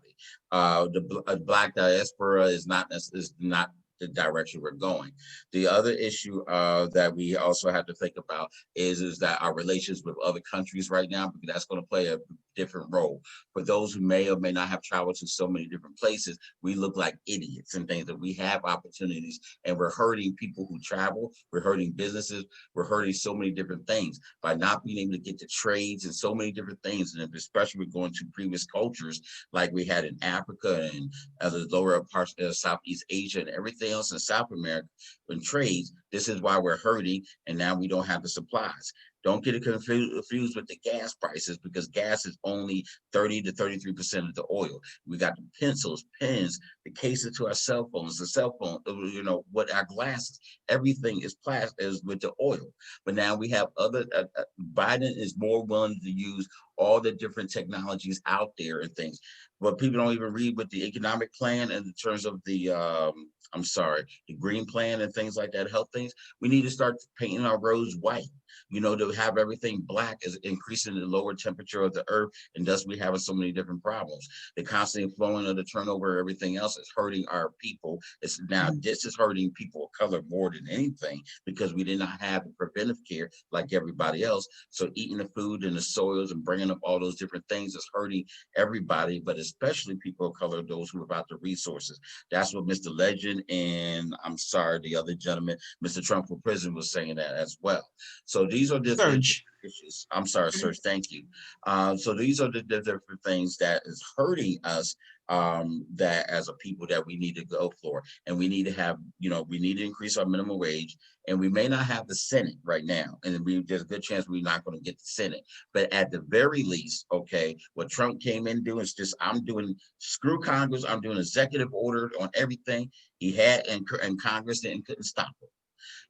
The Black diaspora is not the direction we're going. The other issue that we also have to think about is that our relations with other countries right now, because that's going to play a different role. For those who may or may not have traveled to so many different places, we look like idiots and things, that we have opportunities, and we're hurting people who travel, we're hurting businesses, we're hurting so many different things by not being able to get to trades and so many different things. And especially we're going to previous cultures like we had in Africa and the lower parts of Southeast Asia and everything else in South America in trades. This is why we're hurting, and now we don't have the supplies. Don't get it confused with the gas prices, because gas is only 30 to 33% of the oil. We got the pencils, pens, the cases to our cell phones, what our glasses, everything is plastic, is with the oil. But now we have other, Biden is more willing to use all the different technologies out there and things. But people don't even read with the economic plan in terms of the green plan and things like that, health things. We need to start painting our roads white, to have everything black, is increasing the lower temperature of the earth, and thus we having so many different problems. The constant flowing of the turnover, everything else is hurting our people. This is hurting people of color more than anything, because we did not have the preventive care like everybody else. So eating the food and the soils and bringing up all those different things is hurting everybody, but especially people of color, those who are about the resources. That's what Mr. Legend and the other gentleman, Mr. Trump for Prison, was saying that as well. So these are different issues. I'm sorry, Serge. Thank you. So these are the different things that is hurting us, that as a people that we need to go for, and we need to have, we need to increase our minimum wage, and we may not have the Senate right now, and there's a good chance we're not going to get the Senate, but at the very least, what Trump came in doing is just, I'm doing screw Congress, I'm doing executive order on everything he had, and Congress couldn't stop it.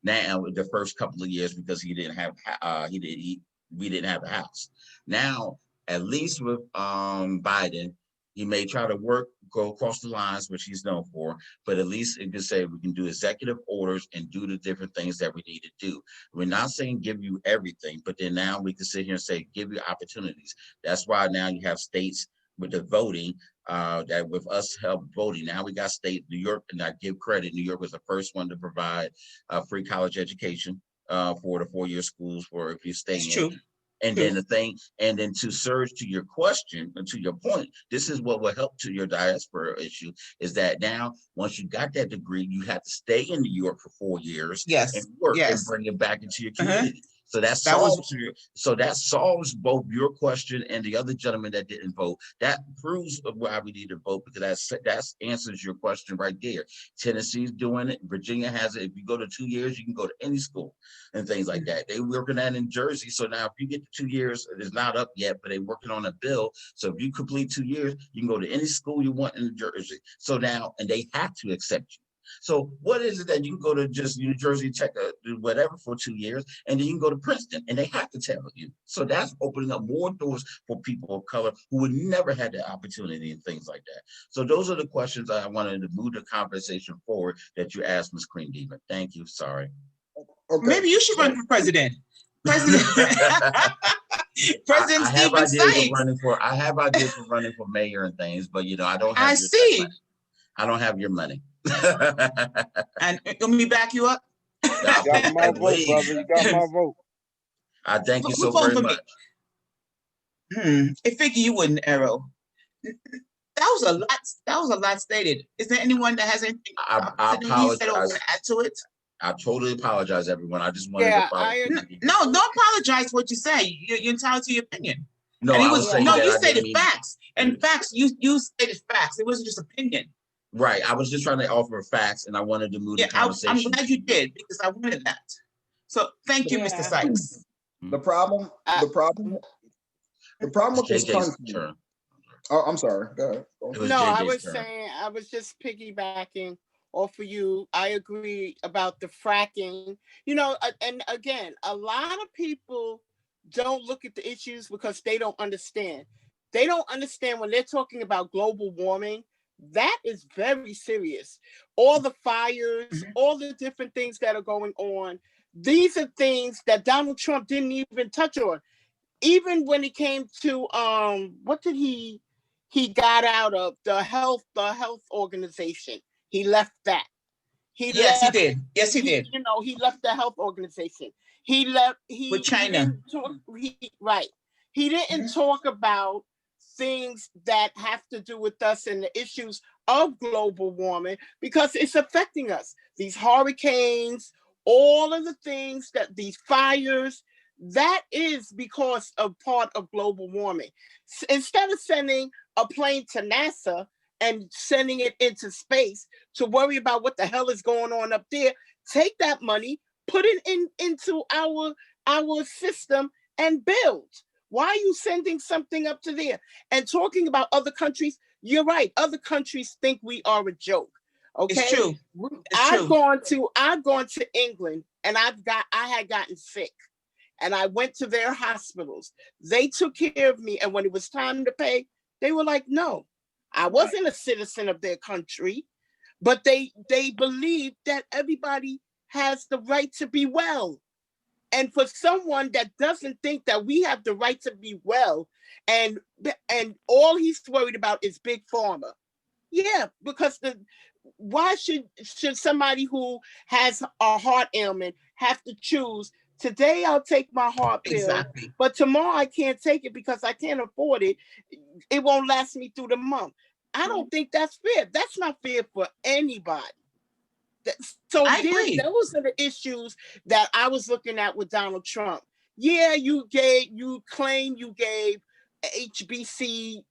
Now, the first couple of years, because we didn't have the House. Now, at least with Biden, he may try to go across the lines, which he's known for, but at least it can say we can do executive orders and do the different things that we need to do. We're not saying give you everything, but then now we can sit here and say give you opportunities. That's why now you have states with the voting, that with us help voting, now we got state New York, and I give credit. New York was the first one to provide free college education for the 4-year schools for if you stay It's in. true. And then to surge to your question and to your point, this is what will help to your diaspora issue is that now, once you got that degree, you have to stay in New York for 4 years and work and bring it back into your community. So that solves both your question and the other gentleman that didn't vote. That proves why we need to vote, because that answers your question right there. Tennessee's doing it. Virginia has it. If you go to 2 years, you can go to any school and things like that. They working that in Jersey. So now if you get to 2 years, it is not up yet, but they're working on a bill. So if you complete 2 years, you can go to any school you want in Jersey. So now, and they have to accept you. So what is it that you can go to just New Jersey, Tech, whatever for 2 years, and then you can go to Princeton, and they have to tell you. So that's opening up more doors for people of color who would never had the opportunity and things like that. So those are the questions I wanted to move the conversation forward that you asked, Ms. Cream Diva. Thank you. Sorry. Okay. Maybe you should run for president. President Stephen Sykes. I have ideas for running for mayor and things, but I don't have. I don't have your money. And let me back you up. You got my vote, brother. You got my vote. I thank you so very much. I figure you wouldn't, Arrow. That was a lot stated. Is there anyone that has anything I apologize. To add to it? I totally apologize, everyone. I just wanted to follow. No, don't apologize for what you say. You're entitled to your opinion. No, you stated facts. And facts, you stated facts. It wasn't just opinion. Right. I was just trying to offer facts, and I wanted to move the conversation. I'm glad you did, because I wanted that. So thank you, Mr. Sykes. The problem with this country. Oh, I'm sorry. Go ahead. No, I was just piggybacking off of you. I agree about the fracking. And again, a lot of people don't look at the issues because they don't understand. They don't understand when they're talking about global warming. That is very serious. All the fires, all the different things that are going on. These are things that Donald Trump didn't even touch on. Even when it came to what did he got out of the health organization. He left that. He did. Yes, he did. He left the health organization. He left with China. He didn't talk about things that have to do with us and the issues of global warming, because it's affecting us. These hurricanes, all of the things that these fires, that is because of part of global warming. Instead of sending a plane to NASA and sending it into space to worry about what the hell is going on up there, take that money, put it into our system and build. Why are you sending something up to there? And talking about other countries, you're right. Other countries think we are a joke. Okay, it's true. I've gone to England, and I had gotten sick, and I went to their hospitals. They took care of me, and when it was time to pay, they were like, "No, I wasn't a citizen of their country," but they believe that everybody has the right to be well. And for someone that doesn't think that we have the right to be well, and all he's worried about is big pharma. Yeah, because why should somebody who has a heart ailment have to choose? Today I'll take my heart pill, but tomorrow I can't take it because I can't afford it. It won't last me through the month. I don't think that's fair. That's not fair for anybody. So those are the issues that I was looking at with Donald Trump. Yeah, you claim you gave HBC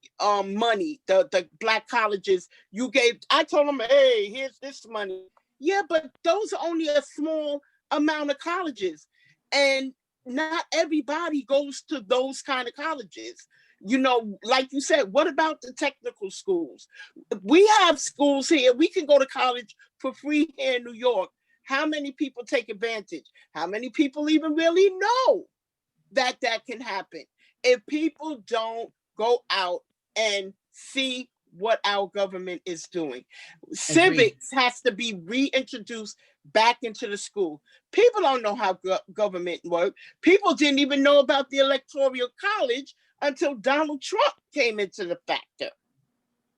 money, the black colleges. I told them, hey, here's this money. Yeah, but those are only a small amount of colleges. And not everybody goes to those kind of colleges. Like you said, what about the technical schools? We have schools here. We can go to college for free here in New York. How many people take advantage? How many people even really know that can happen? If people don't go out and see what our government is doing. Civics has to be reintroduced back into the school. People don't know how government works. People didn't even know about the Electoral College until Donald Trump came into the factor.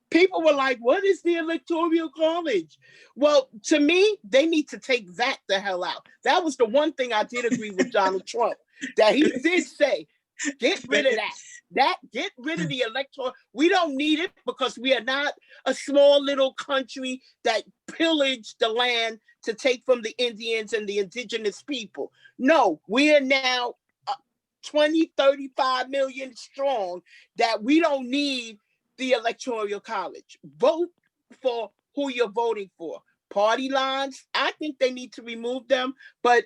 People were like, what is the Electoral College? Well, to me, they need to take that the hell out. That was the one thing I did agree with Donald Trump, that he did say, get rid of that. Get rid of the electoral. We don't need it because we are not a small little country that pillaged the land to take from the Indians and the indigenous people. No, we are now 20, 35 million strong, that we don't need the Electoral College. Vote for who you're voting for. Party lines, I think they need to remove them, but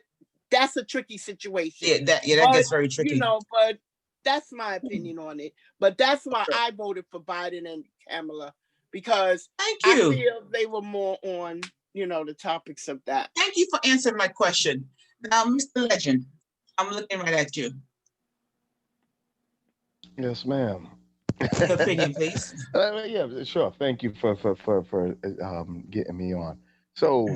that's a tricky situation. Yeah, that gets very tricky. You know, but that's my opinion on it. But that's why I voted for Biden and Kamala, because I feel they were more on, you know, the topics of that. Thank you for answering my question. Now, Mr. Legend, I'm looking right at you. Yes, ma'am. Opinion, please. Yeah, sure. Thank you for getting me on. So,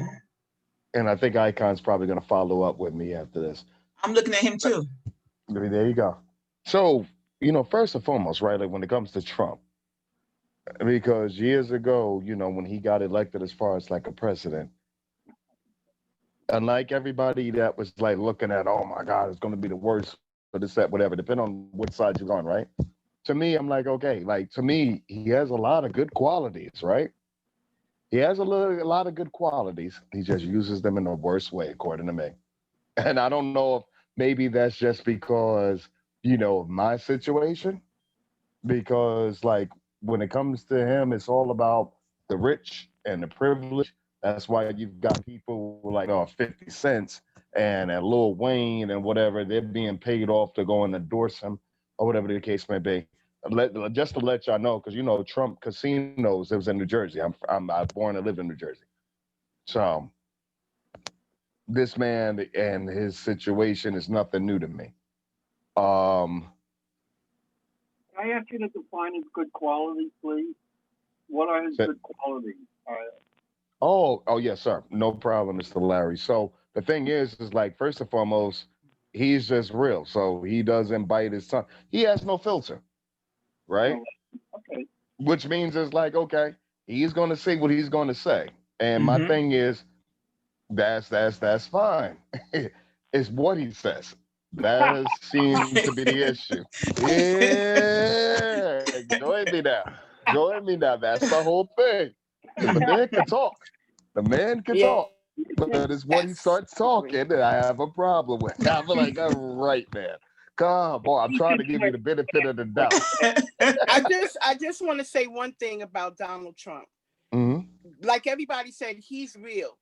and I think Icon's probably going to follow up with me after this. I'm looking at him too. There you go. So, you know, first and foremost, right, like when it comes to Trump, because years ago, you know, when he got elected as far as like a president, unlike everybody that was like looking at, oh my God, it's going to be the worst for this, that, whatever, depending on which side you're on, right? To me, I'm like, okay, like to me, he has a lot of good qualities, right? He has a lot of good qualities. He just uses them in the worst way, according to me. And I don't know if maybe that's just because, you know, of my situation, because like when it comes to him, it's all about the rich and the privilege. That's why you've got people like 50 Cent and Lil Wayne and whatever, they're being paid off to go and endorse him or whatever the case may be. Just to let y'all know, because you know Trump casinos, it was in New Jersey. I'm born and lived in New Jersey. So this man and his situation is nothing new to me. Can I ask you to define his good qualities, please? What are his good qualities? Oh yes, sir. No problem, Mr. Larry. So the thing is like first and foremost, he's just real. So he doesn't bite his tongue. He has no filter, right? Okay. Which means it's like, okay, he's going to say what he's going to say. And my thing is, that's fine. It's what he says. That seems to be the issue. Yeah, join me now. Join me now. That's the whole thing. The man can talk. The man can talk. But it's when he starts talking that I have a problem with. I'm like, all right, man. Come on, I'm trying to give you the benefit of the doubt. I just want to say one thing about Donald Trump. Mm-hmm. Like everybody said, he's real.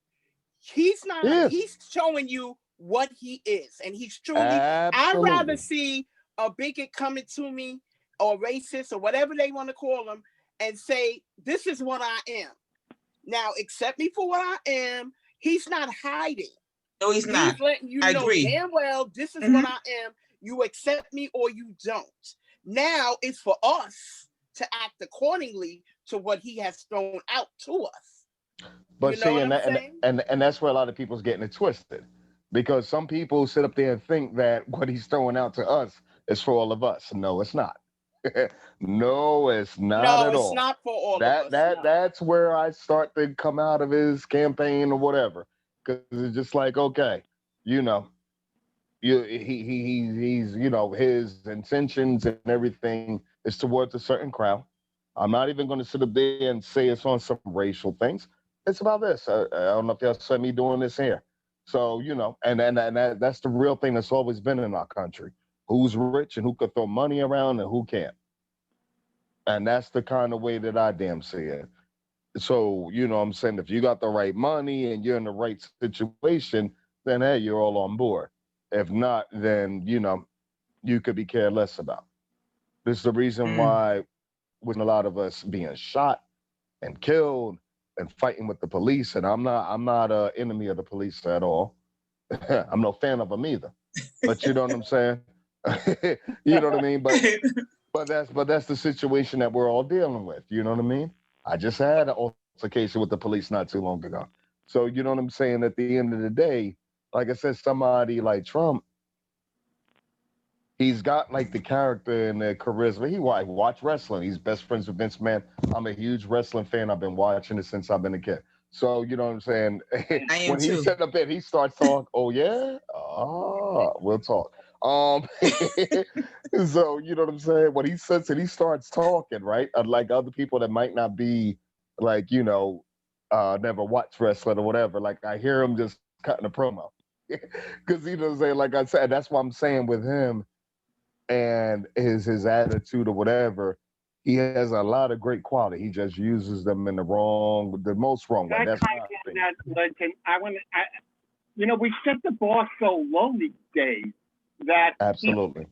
He's not. He's showing you what he is, and he's truly. I'd rather see a bigot coming to me, or racist, or whatever they want to call him, and say, "This is what I am." Now, accept me for what I am. He's not hiding. No, he's not. He's letting you know damn well this is what I am. You accept me or you don't. Now it's for us to act accordingly to what he has thrown out to us. But see, and that's where a lot of people's getting it twisted, because some people sit up there and think that what he's throwing out to us is for all of us. No, it's not. No, it's not at all. No, it's not for all of us. That's where I start to come out of his campaign or whatever, because it's just like, okay, you know, he's you know, his intentions and everything is towards a certain crowd. I'm not even going to sit up there and say it's on some racial things. It's about this. I don't know if y'all saw me doing this here. So, you know, and that's the real thing that's always been in our country. Who's rich and who could throw money around and who can't. And that's the kind of way that I damn see it. So, you know what I'm saying? If you got the right money and you're in the right situation, then hey, you're all on board. If not, then, you know, you could be careless about. This is the reason why with a lot of us being shot and killed and fighting with the police. And I'm not an enemy of the police at all. I'm no fan of them either. But you know what I'm saying? You know what I mean? But that's the situation that we're all dealing with. You know what I mean? I just had an altercation with the police not too long ago. So you know what I'm saying? At the end of the day, like I said, somebody like Trump, he's got like the character and the charisma. He watch wrestling. He's best friends with Vince McMahon. I'm a huge wrestling fan. I've been watching it since I've been a kid. So you know what I'm saying. I am When he's too. sitting up there, he starts talking. Oh yeah, we'll talk. So you know what I'm saying. When he sits and he starts talking, right? Unlike other people that might not be like never watched wrestling or whatever. Like I hear him just cutting a promo. Because you know what I'm saying, like I said, that's what I'm saying with him and his attitude or whatever. He has a lot of great quality. He just uses them in the most wrong way. I That's kind my of opinion. that, Lincoln. We set the bar so low these days that Absolutely.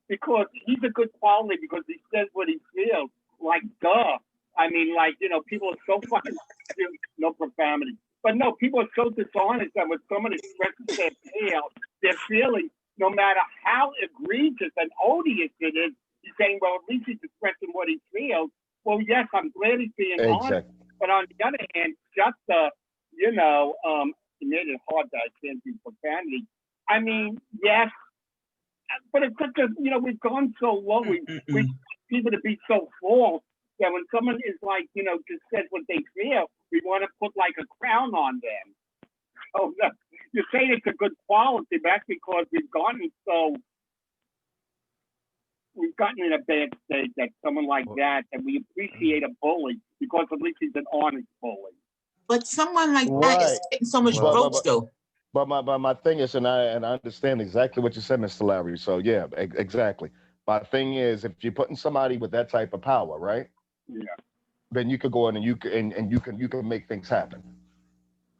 because he's a good quality because he says what he feels. Like, duh. I mean, like, people are so fucking no profanity. But no, people are so dishonest that when someone expresses their feelings, no matter how egregious and odious it is, he's saying, well, at least he's expressing what he feels. Well, yes, I'm glad he's being honest. Exactly. But on the other hand, just it made it hard that I can't do profanity. I mean, yes, but it's such a, we've gone so low. We people to be so false that when someone is like, just says what they feel, we want to put like a crown on them. So you're saying it's a good quality, but that's because we've gotten in a bad state that someone like that we appreciate a bully because at least he's an honest bully. But someone like that is getting so much votes, though. But my thing is, and I understand exactly what you said, Mr. Larry. So yeah, exactly. My thing is, if you're putting somebody with that type of power, right? Yeah. Then you could go in and you can make things happen.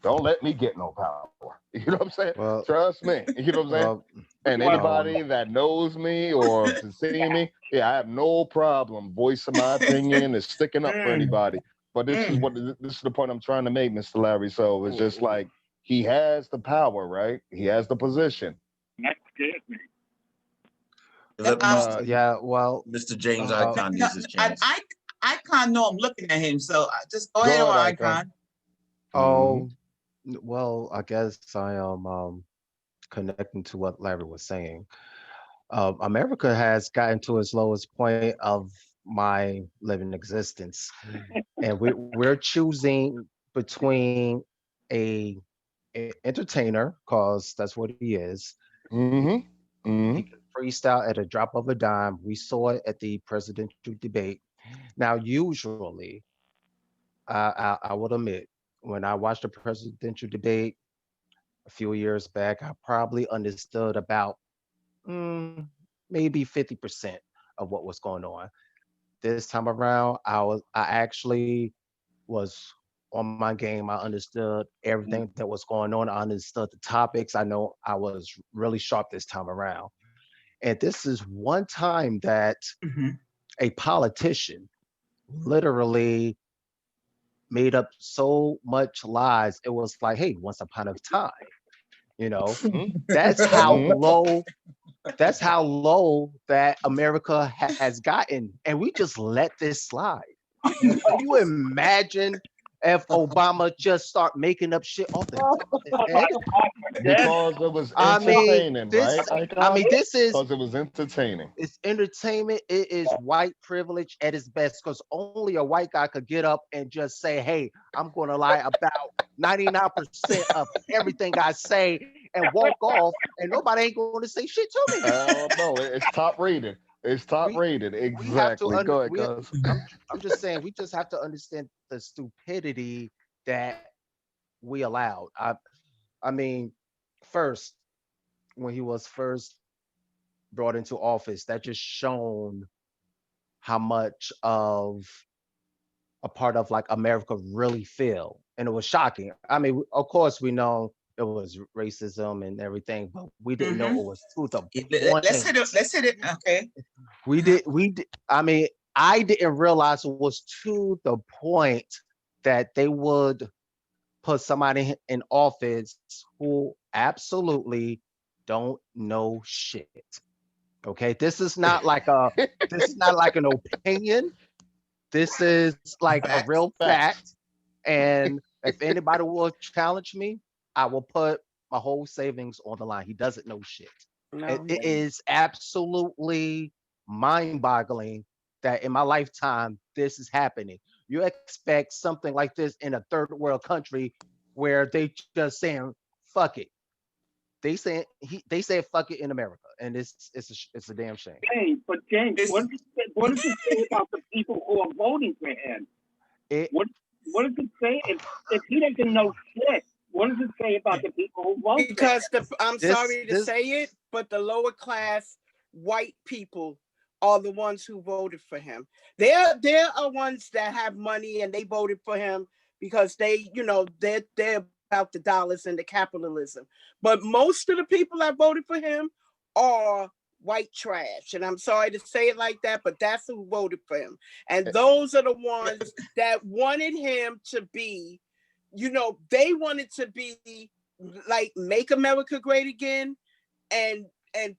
Don't let me get no power. You know what I'm saying? Well, trust me. You know what I'm saying? And anybody that knows me or has seen me, I have no problem voicing my opinion and sticking up for anybody. But this is the point I'm trying to make, Mr. Larry. So it's just like he has the power, right? He has the position. That scares me. Mr. James Icon needs his chance. Icon, no, I'm looking at him. So just go ahead, Icon. Well, I guess I am connecting to what Larry was saying. America has gotten to its lowest point of my living existence, and we're choosing between a entertainer, cause that's what he is. He can freestyle at a drop of a dime. We saw it at the presidential debate. Now, usually, I would admit, when I watched the presidential debate a few years back, I probably understood about maybe 50% of what was going on. This time around, I actually was on my game. I understood everything that was going on. I understood the topics. I know I was really sharp this time around. And this is one time that a politician literally made up so much lies. It was like, hey, once upon a time, that's how low. That's how low that America has gotten, and we just let this slide. Can you imagine if Obama just start making up shit off the top of his head? Because it was entertaining, right? This is because it was entertaining. It's entertainment. It is white privilege at its best, because only a white guy could get up and just say, hey, I'm going to lie about 99% of everything I say and walk off, and nobody ain't going to say shit to me. No, it's top rated. It's top rated. Exactly. Go ahead, guys. I'm just saying, we just have to understand the stupidity that we allowed. I mean, first, when he was first brought into office, that just shown how much of a part of like America really feel. And it was shocking. I mean, of course, we know it was racism and everything, but we didn't know it was to the point. Let's hit it. Okay. We did. I mean, I didn't realize it was to the point that they would put somebody in office who absolutely don't know shit. Okay, this is not like an opinion. This is like a real fact. And if anybody will challenge me, I will put my whole savings on the line. He doesn't know shit. No. It is absolutely mind-boggling that in my lifetime this is happening. You expect something like this in a third world country where they just saying fuck it. They said fuck it in America, and it's a damn shame. James, It's, what does it say about the people who are voting for him? It What does it say if he doesn't know shit? What does it say about the people who vote for him? Because I'm this sorry to this say it, but the lower class white people are the ones who voted for him. There are ones that have money and they voted for him because they're about the dollars and the capitalism. But most of the people that voted for him are white trash. And I'm sorry to say it like that, but that's who voted for him. And those are the ones that wanted him to be, they wanted to be like make America great again and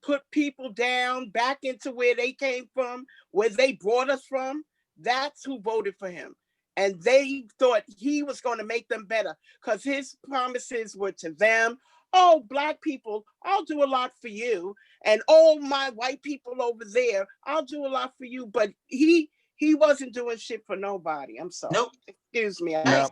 put people down back into where they came from, where they brought us from. That's who voted for him. And they thought he was going to make them better because his promises were to them, oh, black people, I'll do a lot for you. And oh, my white people over there, I'll do a lot for you. But he wasn't doing shit for nobody. I'm sorry. nope. Excuse me. Now,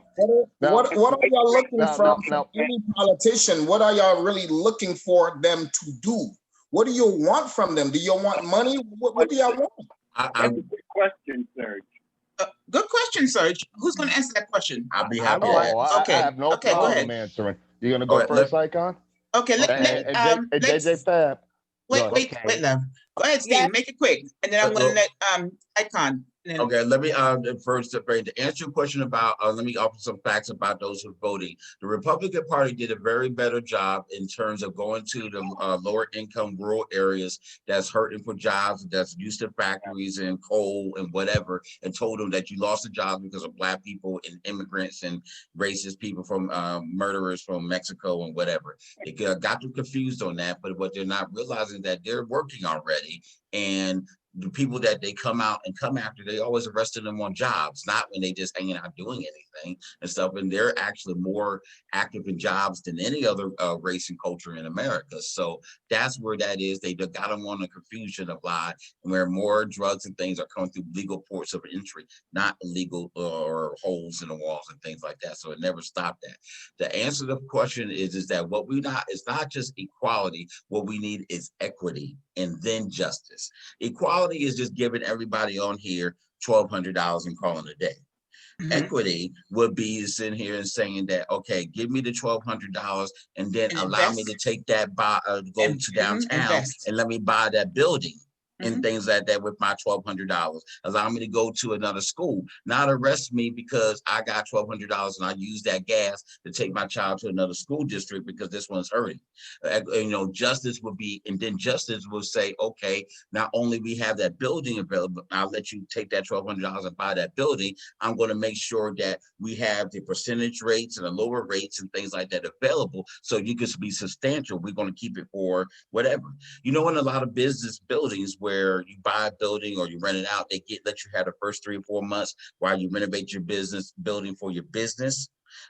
What are y'all looking from now, any politician? What are y'all really looking for them to do? What do you want from them? Do you want money? What do y'all want? That's a good question, Serge. Good question, Serge. Who's going to answer that question? I'll be I happy. will. I Okay. have no Okay, go problem ahead. answering. You're gonna All go right, first, Icon? Okay, Okay. JJ Fab. wait, Okay. love. Go ahead, Steve. Yeah. Make it quick, and then I'm going to let Icon. And then, Okay, let me first to answer your question about let me offer some facts about those who are voting. The Republican Party did a very better job in terms of going to the lower income rural areas that's hurting for jobs, that's used to factories and coal and whatever, and told them that you lost a job because of black people and immigrants and racist people from murderers from Mexico and whatever. They got them confused on that, but what they're not realizing is that they're working already, and the people that they come out and come after, they always arrested them on jobs, not when they just hanging out doing anything and stuff. And they're actually more active in jobs than any other race and culture in America. So that's where that is. They got them on the confusion of lie, and where more drugs and things are coming through legal ports of entry, not illegal or holes in the walls and things like that. So it never stopped that. The answer to the question is that what we not, it's not just equality. What we need is equity and then justice. Equality is just giving everybody on here $1,200 and calling it a day. Equity would be sitting here and saying that, okay, give me the $1,200 and then allow me to take that go to downtown and let me buy that building and things like that with my $1,200. Allow me to go to another school, not arrest me because I got $1,200 and I use that gas to take my child to another school district because this one's hurting. Justice would be, and then justice will say, okay, not only we have that building available, I'll let you take that $1,200 and buy that building. I'm going to make sure that we have the percentage rates and the lower rates and things like that available so you can be substantial. We're going to keep it for whatever. In a lot of business buildings where you buy a building or you rent it out, they let you have the first 3 or 4 months while you renovate your business building for your business.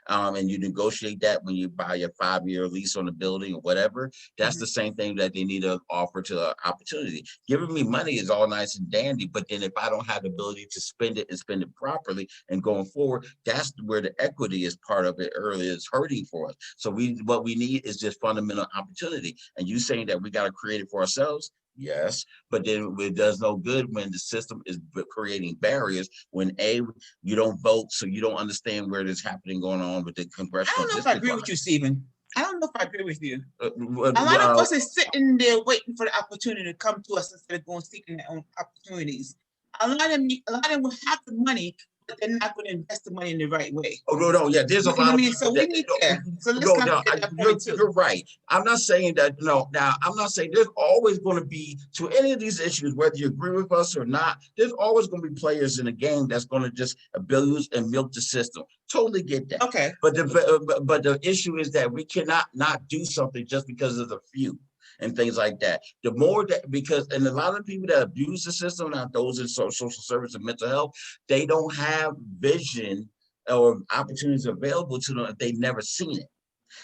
And you negotiate that when you buy your 5-year lease on the building or whatever. That's the same thing that they need to offer to opportunity. Giving me money is all nice and dandy, but then if I don't have the ability to spend it and spend it properly and going forward, that's where the equity is part of it earlier is hurting for us. So what we need is just fundamental opportunity. And you saying that we got to create it for ourselves? Yes, but then it does no good when the system is creating barriers. When you don't vote, so you don't understand where this happening going on with the congressional. I don't know if I agree with you, Stephen. I don't know if I agree with you. A lot of us is sitting there waiting for the opportunity to come to us instead of going seeking their own opportunities. A lot of them will have the money, but they're not going to invest the money in the right way. Oh no, yeah. There's a lot of people. So we need that. So let's that point too. You're right. I'm not saying that. No, now I'm not saying there's always going to be to any of these issues, whether you agree with us or not. There's always going to be players in the game that's going to just abuse and milk the system. Totally get that. Okay. But the issue is that we cannot not do something just because of the few and things like that. The more that, and a lot of people that abuse the system, not those in social service and mental health, they don't have vision or opportunities available to them if they've never seen it.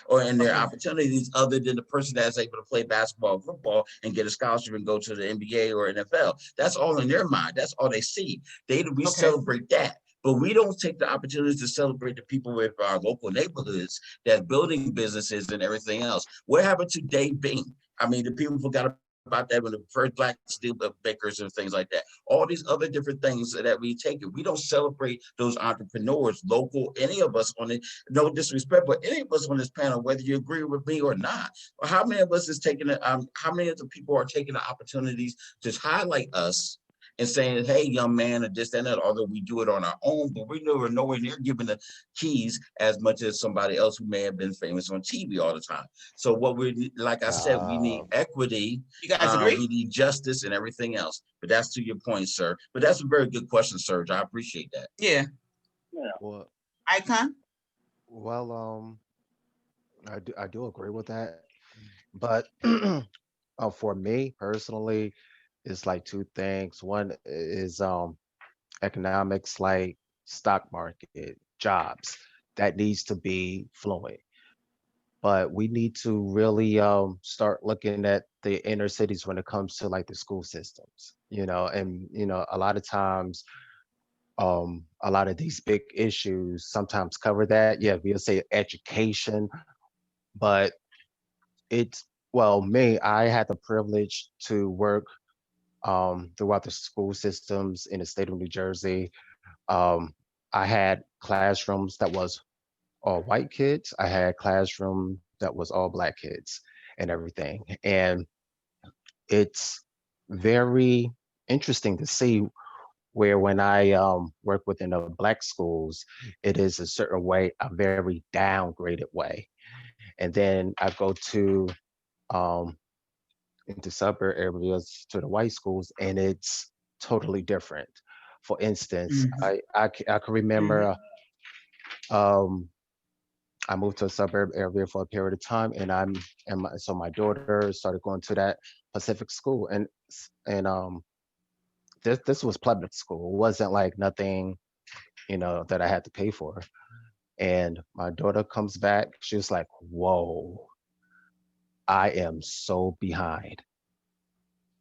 or in their opportunities other than the person that's able to play basketball or football and get a scholarship and go to the NBA or NFL. That's all in their mind. That's all they see. We celebrate that. But we don't take the opportunity to celebrate the people with our local neighborhoods that's building businesses and everything else. What happened to Dave Bing? I mean, the people forgot about that when the first black steel bakers and things like that. All these other different things that we take it. We don't celebrate those entrepreneurs, local, any of us on it, no disrespect, but any of us on this panel, whether you agree with me or not, or how many of us is taking it, how many of the people are taking the opportunities to highlight us and saying, hey, young man, or this, and that, although we do it on our own, but we never nowhere near giving the keys as much as somebody else who may have been famous on TV all the time. So what we, like I said, we need equity. You guys agree? We need justice and everything else. But that's to your point, sir. But that's a very good question, Serge. I appreciate that. Yeah. Well, Icon? well, I do agree with that, but for me personally, it's like two things. One is economics, like stock market, jobs, that needs to be fluent. But we need to really start looking at the inner cities when it comes to like the school systems, and a lot of times a lot of these big issues sometimes cover that. Yeah, we'll say education, but it's, well, me, I had the privilege to work throughout the school systems in the state of New Jersey. Um, I had classrooms that was all white kids. I had classroom that was all black kids and everything. And it's very interesting to see where when I work within the black schools, it is a certain way, a very downgraded way. And then I go to um, into suburb areas to the white schools, and it's totally different. For instance, I can remember I moved to a suburb area for a period of time, and so my daughter started going to that Pacific school, and this was public school. It wasn't like nothing, that I had to pay for. And my daughter comes back, she was like, "Whoa, I am so behind,"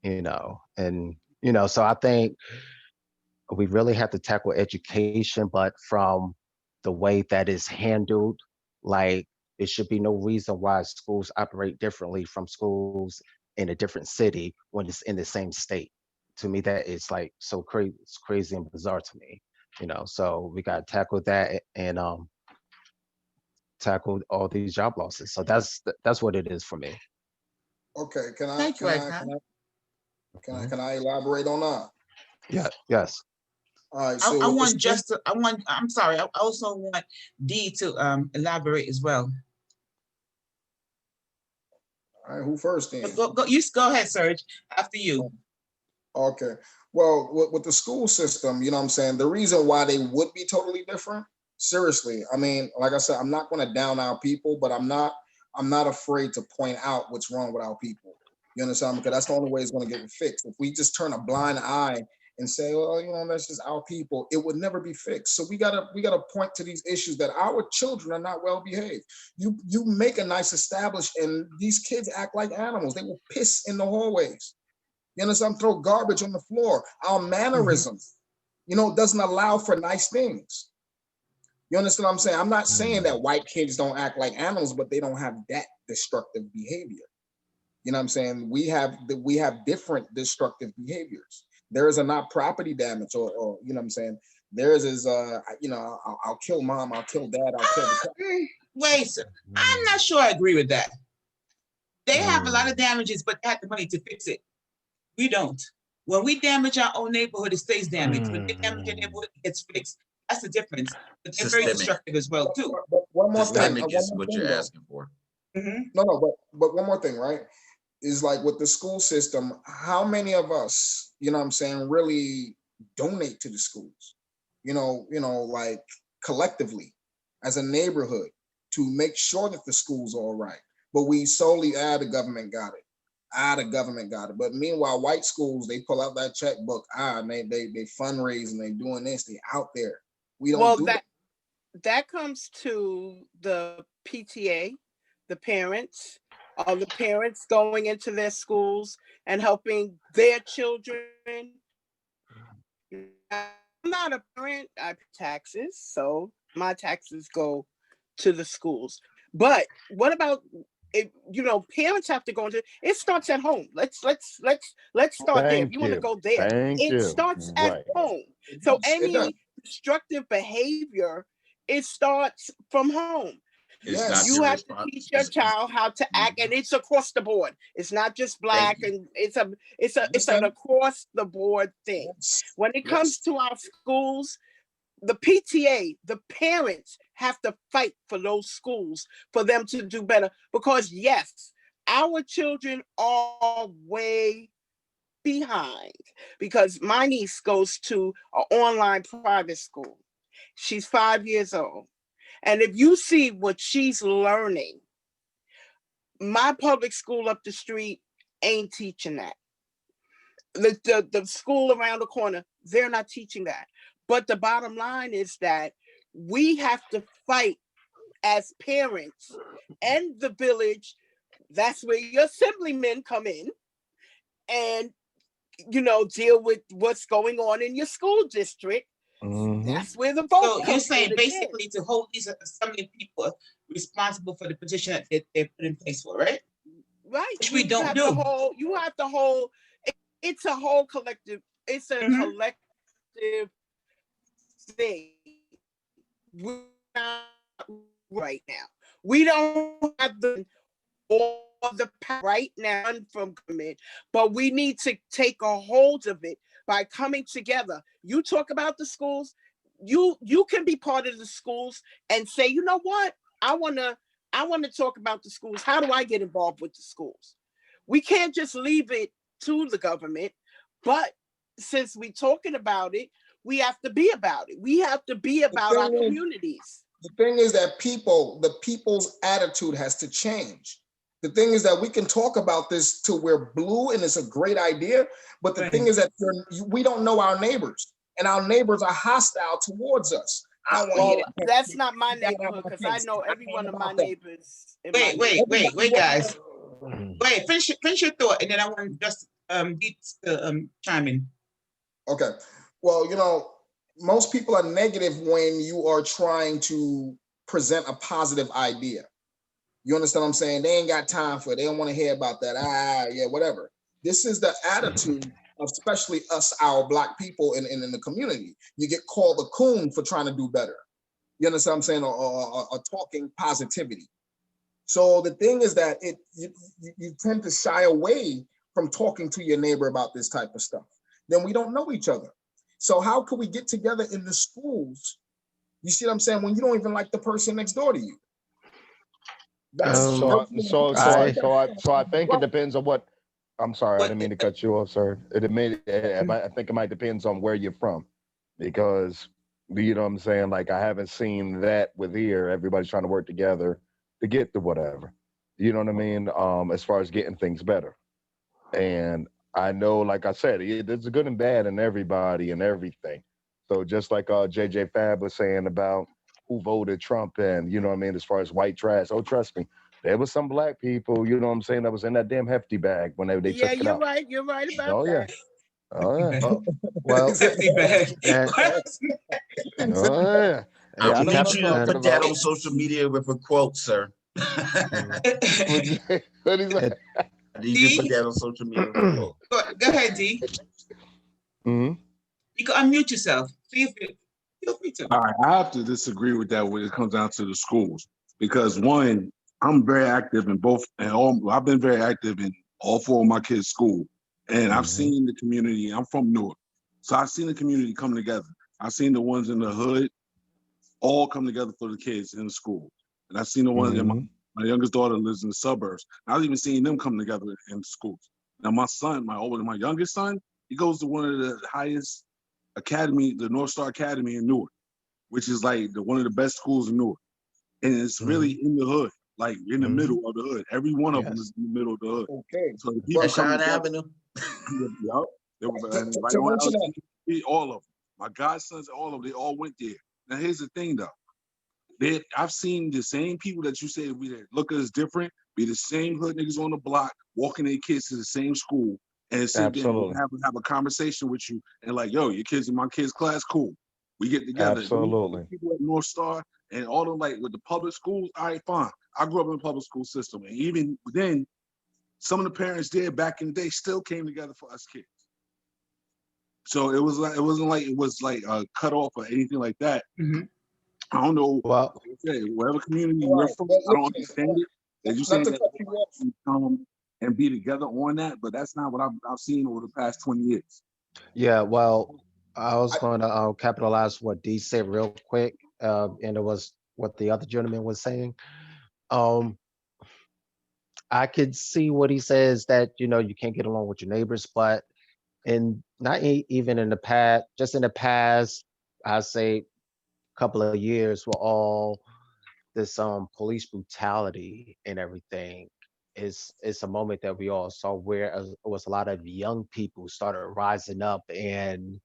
and so I think we really have to tackle education, but from the way that is handled, like there should be no reason why schools operate differently from schools in a different city when it's in the same state. To me, that is like so crazy, it's crazy and bizarre to me. So we got to tackle that and tackle all these job losses. So that's what it is for me. Okay, Thank you, Icon. can I elaborate on that? Yeah, yes. All right, I so want I'm sorry, I also want Dee to elaborate as well. all right, who first then? You go ahead, Serge, after you. Okay. Well, with the school system, you know what I'm saying? The reason why they would be totally different, seriously, I mean, like I said, I'm not going to down our people, but I'm not afraid to point out what's wrong with our people. You understand? Because that's the only way it's going to get fixed. If we just turn a blind eye and say, well, that's just our people, it would never be fixed. So we gotta point to these issues that our children are not well behaved. You make a nice established, and these kids act like animals. They will piss in the hallways. You understand? Throw garbage on the floor. Our mannerisms, doesn't allow for nice things. You understand what I'm saying? I'm not saying that white kids don't act like animals, but they don't have that destructive behavior. You know what I'm saying? We have different destructive behaviors. There is a not property damage, or you know what I'm saying? Theirs is I'll kill mom, I'll kill dad, I'll kill the Wait, sir. I'm not sure I agree with that. They have a lot of damages, but they have the money to fix it. We don't. When we damage our own neighborhood, it stays damaged. When they damage your neighborhood, it gets fixed. That's the difference. But they're very destructive as well, too. But one more thing. Systemic is what you're asking for. No, but one more thing, right? Is like with the school system, how many of us, really donate to the schools? Like collectively as a neighborhood to make sure that the schools are all right. But we solely, the government got it. The government got it. But meanwhile, white schools, they pull out that checkbook. And they fundraise and they doing this. They out there. We don't do that. That comes to the PTA. the parents? Are the parents going into their schools and helping their children? I'm not a parent. I pay taxes, so my taxes go to the schools. But what about if parents have to go into it? Starts at home. Let's start there. If Thank you want to you. go there, Thank it you. starts at Right. home. It So does. It does. any destructive behavior, it starts from home. It's not Yes. You your have to response. teach your child how to act, and it's across the board. It's not just black, you. and it's an Understand? across the board thing. Yes. When it comes Yes. to our schools, the PTA, the parents have to fight for those schools for them to do better. Because yes, our children are way behind. Because my niece goes to an online private school. She's 5 years old. And if you see what she's learning, my public school up the street ain't teaching that. The school around the corner, they're not teaching that. But the bottom line is that we have to fight as parents and the village. That's where your assemblymen come in and deal with what's going on in your school district. That's where the vote So you're comes saying in basically again. to hold these assembly people responsible for the position that they're put in place for, right? Right. Which we don't do. It's a whole collective, it's a collective thing. We're not right now. We don't have all the power right now from government, but we need to take a hold of it by coming together. You talk about the schools, you can be part of the schools and say, you know what, I want to talk about the schools. How do I get involved with the schools? We can't just leave it to the government, but since we're talking about it, we have to be about it. We have to be about our communities. The thing is that the people's attitude has to change. The thing is that we can talk about this till we're blue and it's a great idea, but the thing is that we don't know our neighbors, and our neighbors are hostile towards us. I don't want to hear that. That's not my neighborhood, because I know every one of my neighbors. Wait, guys. Wait, finish your thought, and then I want just chime in. Okay. Well, most people are negative when you are trying to present a positive idea. You understand what I'm saying? They ain't got time for it. They don't want to hear about that. Yeah, whatever. This is the attitude of especially us, our Black people in the community. You get called a coon for trying to do better. You understand what I'm saying? Or talking positivity. So the thing is that you tend to shy away from talking to your neighbor about this type of stuff. Then we don't know each other. So how can we get together in the schools? You see what I'm saying? When you don't even like the person next door to you. So I think it depends on what. I'm sorry, I didn't mean to cut you off, sir. I think it might depend on where you're from, because you know what I'm saying. Like, I haven't seen that with here. Everybody's trying to work together to get to whatever. You know what I mean? As far as getting things better, and I know, like I said, there's a good and bad in everybody and everything. So just like JJ Fab was saying about who voted Trump, and you know what I mean, as far as white trash. Oh, trust me, there was some Black people, you know what I'm saying, that was in that damn hefty bag when they took it out. You're right about that. Oh yeah. Well, Hefty bag. and Oh yeah. I And need you to Captain, put that on social media with a quote, sir. What is that? I need you to put that on social media with a quote. Go ahead, D. Mm-hmm. You can unmute yourself. Feel free to. All right, I have to disagree with that when it comes down to the schools, because one, I'm very active in both, I've been very active in all four of my kids' school, and I've seen the community. I'm from Newark, so I've seen the community come together. I've seen the ones in the hood all come together for the kids in the school, and I've seen the ones. My youngest daughter lives in the suburbs. I've even seen them come together in schools. Now my son, my youngest son, he goes to one of the highest academy, the North Star Academy in Newark, which is like one of the best schools in Newark. And it's really in the hood, like in the middle of the hood. Every one of them is in the middle of the hood. Okay. So the people Shine Avenue. Yup. They were right on all of them. My godsons, all of them, they all went there. Now here's the thing though. I've seen the same people that you say we look at us different, be the same hood niggas on the block, walking their kids to the same school, and sit there and Absolutely. have a conversation with you, and like, yo, your kids in my kids' class, cool. We get together. Absolutely. People at North Star and all the like with the public schools, all right, fine. I grew up in the public school system, and even then, some of the parents there back in the day still came together for us kids. So it wasn't like it was like a cut off or anything like that. Mm-hmm. I don't know. Well, Whatever community you're from, I don't understand it. As you saying Not to that cut you off. we come and be together on that, but that's not what I've seen over the past 20 years. yeah, well, I was going to capitalize what D said real quick, and it was what the other gentleman was saying. Um, I could see what he says that you can't get along with your neighbors, but not even in the past, just in the past, I say couple of years with all this police brutality and everything is a moment that we all saw where it was a lot of young people started rising up and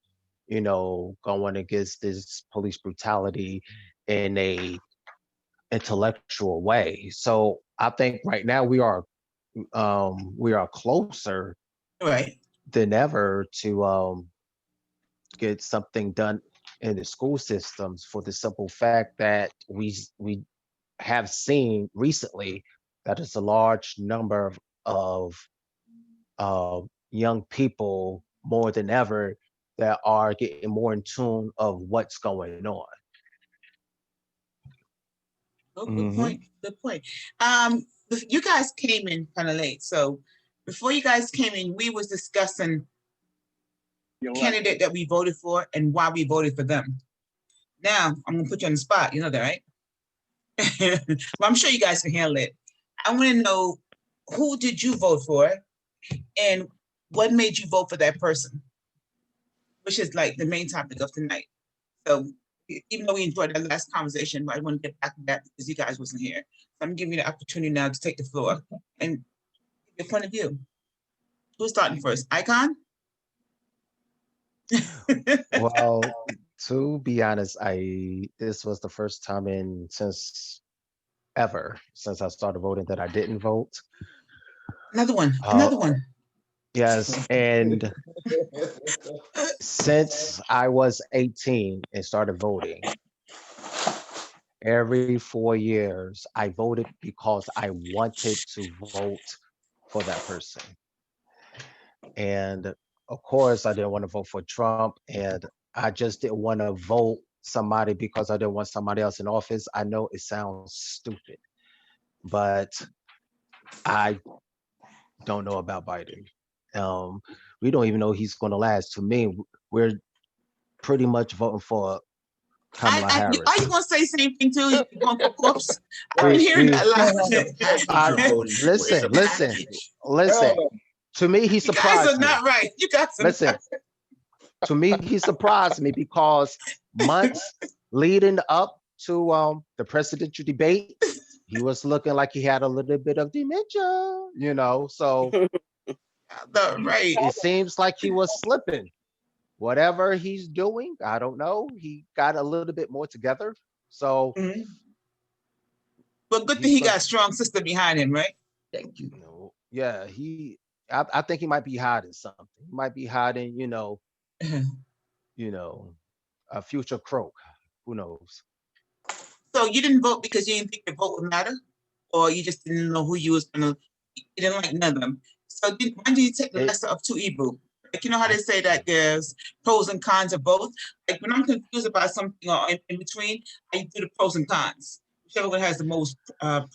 going against this police brutality in a intellectual way. So I think right now we are closer Right. than ever to get something done in the school systems for the simple fact that we have seen recently that it's a large number of young people more than ever that are getting more in tune of what's going on. Oh, good point. Good point. You guys came in kind of late, so before you guys came in, we was discussing the candidate that we voted for and why we voted for them. Now I'm gonna put you on the spot. You know that, right? Well, I'm sure you guys can handle it. I want to know, who did you vote for, and what made you vote for that person, which is like the main topic of tonight. So even though we enjoyed that last conversation, but I want to get back to that because you guys wasn't here. So I'm giving you the opportunity now to take the floor and give your point of view. Who's starting first? Icon? Well, to be honest, this was the first time since I started voting that I didn't vote. Another one. Yes, and since I was 18 and started voting, every 4 years I voted because I wanted to vote for that person. And of course, I didn't want to vote for Trump, and I just didn't want to vote somebody because I didn't want somebody else in office. I know it sounds stupid, but I don't know about Biden. We don't even know he's going to last. To me, we're pretty much voting for Kamala Harris. Are you going to say the same thing too? You're going for corpse? I've been hearing that a lot. Listen. To me, he surprised me. You guys are not right. You guys are listen. Not. To me, he surprised me because months leading up to the presidential debate, he was looking like he had a little bit of dementia, so right. It seems like he was slipping. Whatever he's doing, I don't know. He got a little bit more together. So But good thing he got a strong sister behind him, right? Thank you. Yeah, I think he might be hiding something. He might be hiding, a future croak. Who knows? So you didn't vote because you didn't think your vote would matter, or you just didn't know who you was gonna. You didn't like none of them. So why did you take the lesser of two evil? Like, you know how they say that there's pros and cons of both. Like when I'm confused about something or in between, I do the pros and cons. Whichever one has the most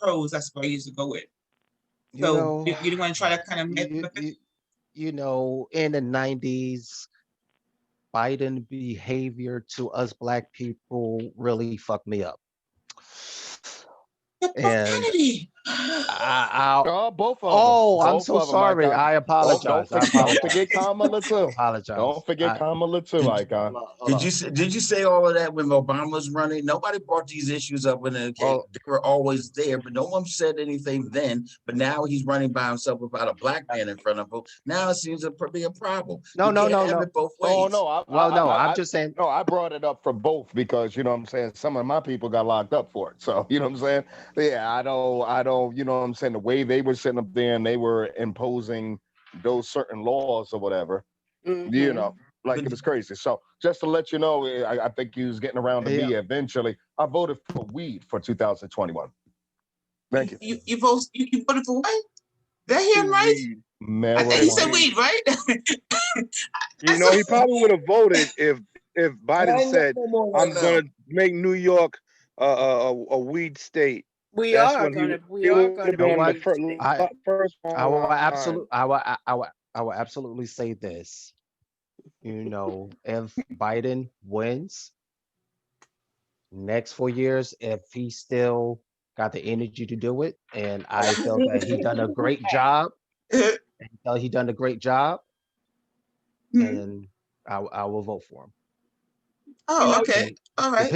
pros, that's what I usually go with. So you didn't want to try that kind of method? In the 90s, Biden behavior to us Black people really fucked me up. And Oh, both of them. Oh, I'm Both so of them, sorry. Icon. I apologize. I Don't apologize. forget Kamala too. Apologize. Don't forget Kamala too, Icon. Did you say all of that when Obama was running? Nobody brought these issues up when they were always there, but no one said anything then. But now he's running by himself without a black man in front of him. Now it seems to be a problem. No. Have it both ways. Oh no, I'm just saying. No, I brought it up for both because you know what I'm saying. Some of my people got locked up for it, so you know what I'm saying. Yeah, I don't. You know what I'm saying. The way they were sitting up there and they were imposing those certain laws or whatever, you know, like it was crazy. So just to let you know, I think he was getting around to me eventually. I voted for weed for 2021. Thank you. You voted for what? Did I hear him right? I think he said weed, right? You know, he probably would have voted if Biden said, "I'm going to make New York a weed state." We are going to be I will absolutely say this. You know, if Biden wins next 4 years, if he still got the energy to do it, and I felt that he done a great job, and I will vote for him. Oh, okay. All right.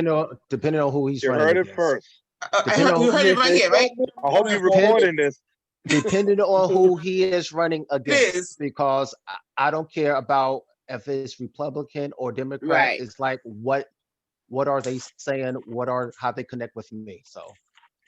Depending on who he's you running heard against. It first. You heard it right here, right? I hope you're recording this. Depending on who he is running against, because I don't care about if it's Republican or Democrat. Right. It's like what are they saying? How they connect with me? So,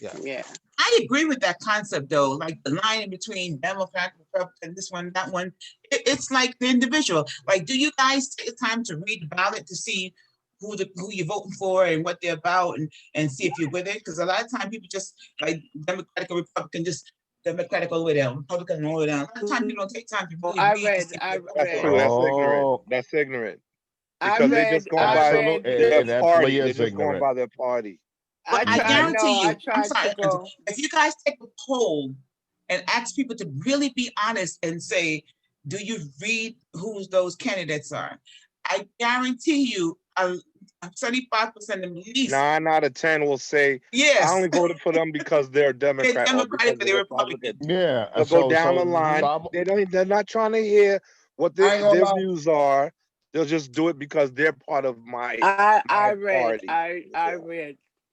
yeah. I agree with that concept, though. Like the line in between Democrat, Republican, this one, that one. It's like the individual. Like, do you guys take the time to read the ballot to see who you're voting for and what they're about, and see if you're with it? Because a lot of times people just like Democratic or Republican, just Democratic all the way down, Republican all the way down. A lot of times people don't take time to really read. That's true. That's ignorant. That's ignorant. Because they're just going by their party. They're just going by their party. But I guarantee you, I'm sorry, if you guys take a poll and ask people to really be honest and say, do you read who those candidates are? I guarantee you, 75% at least. 9 out of 10 will say, yes. I only voted for them because they're Democrat. They're Democratic, but they're Republican. Yeah. They'll go down the line. They're not trying to hear what their views are. They'll just do it because they're part of my party.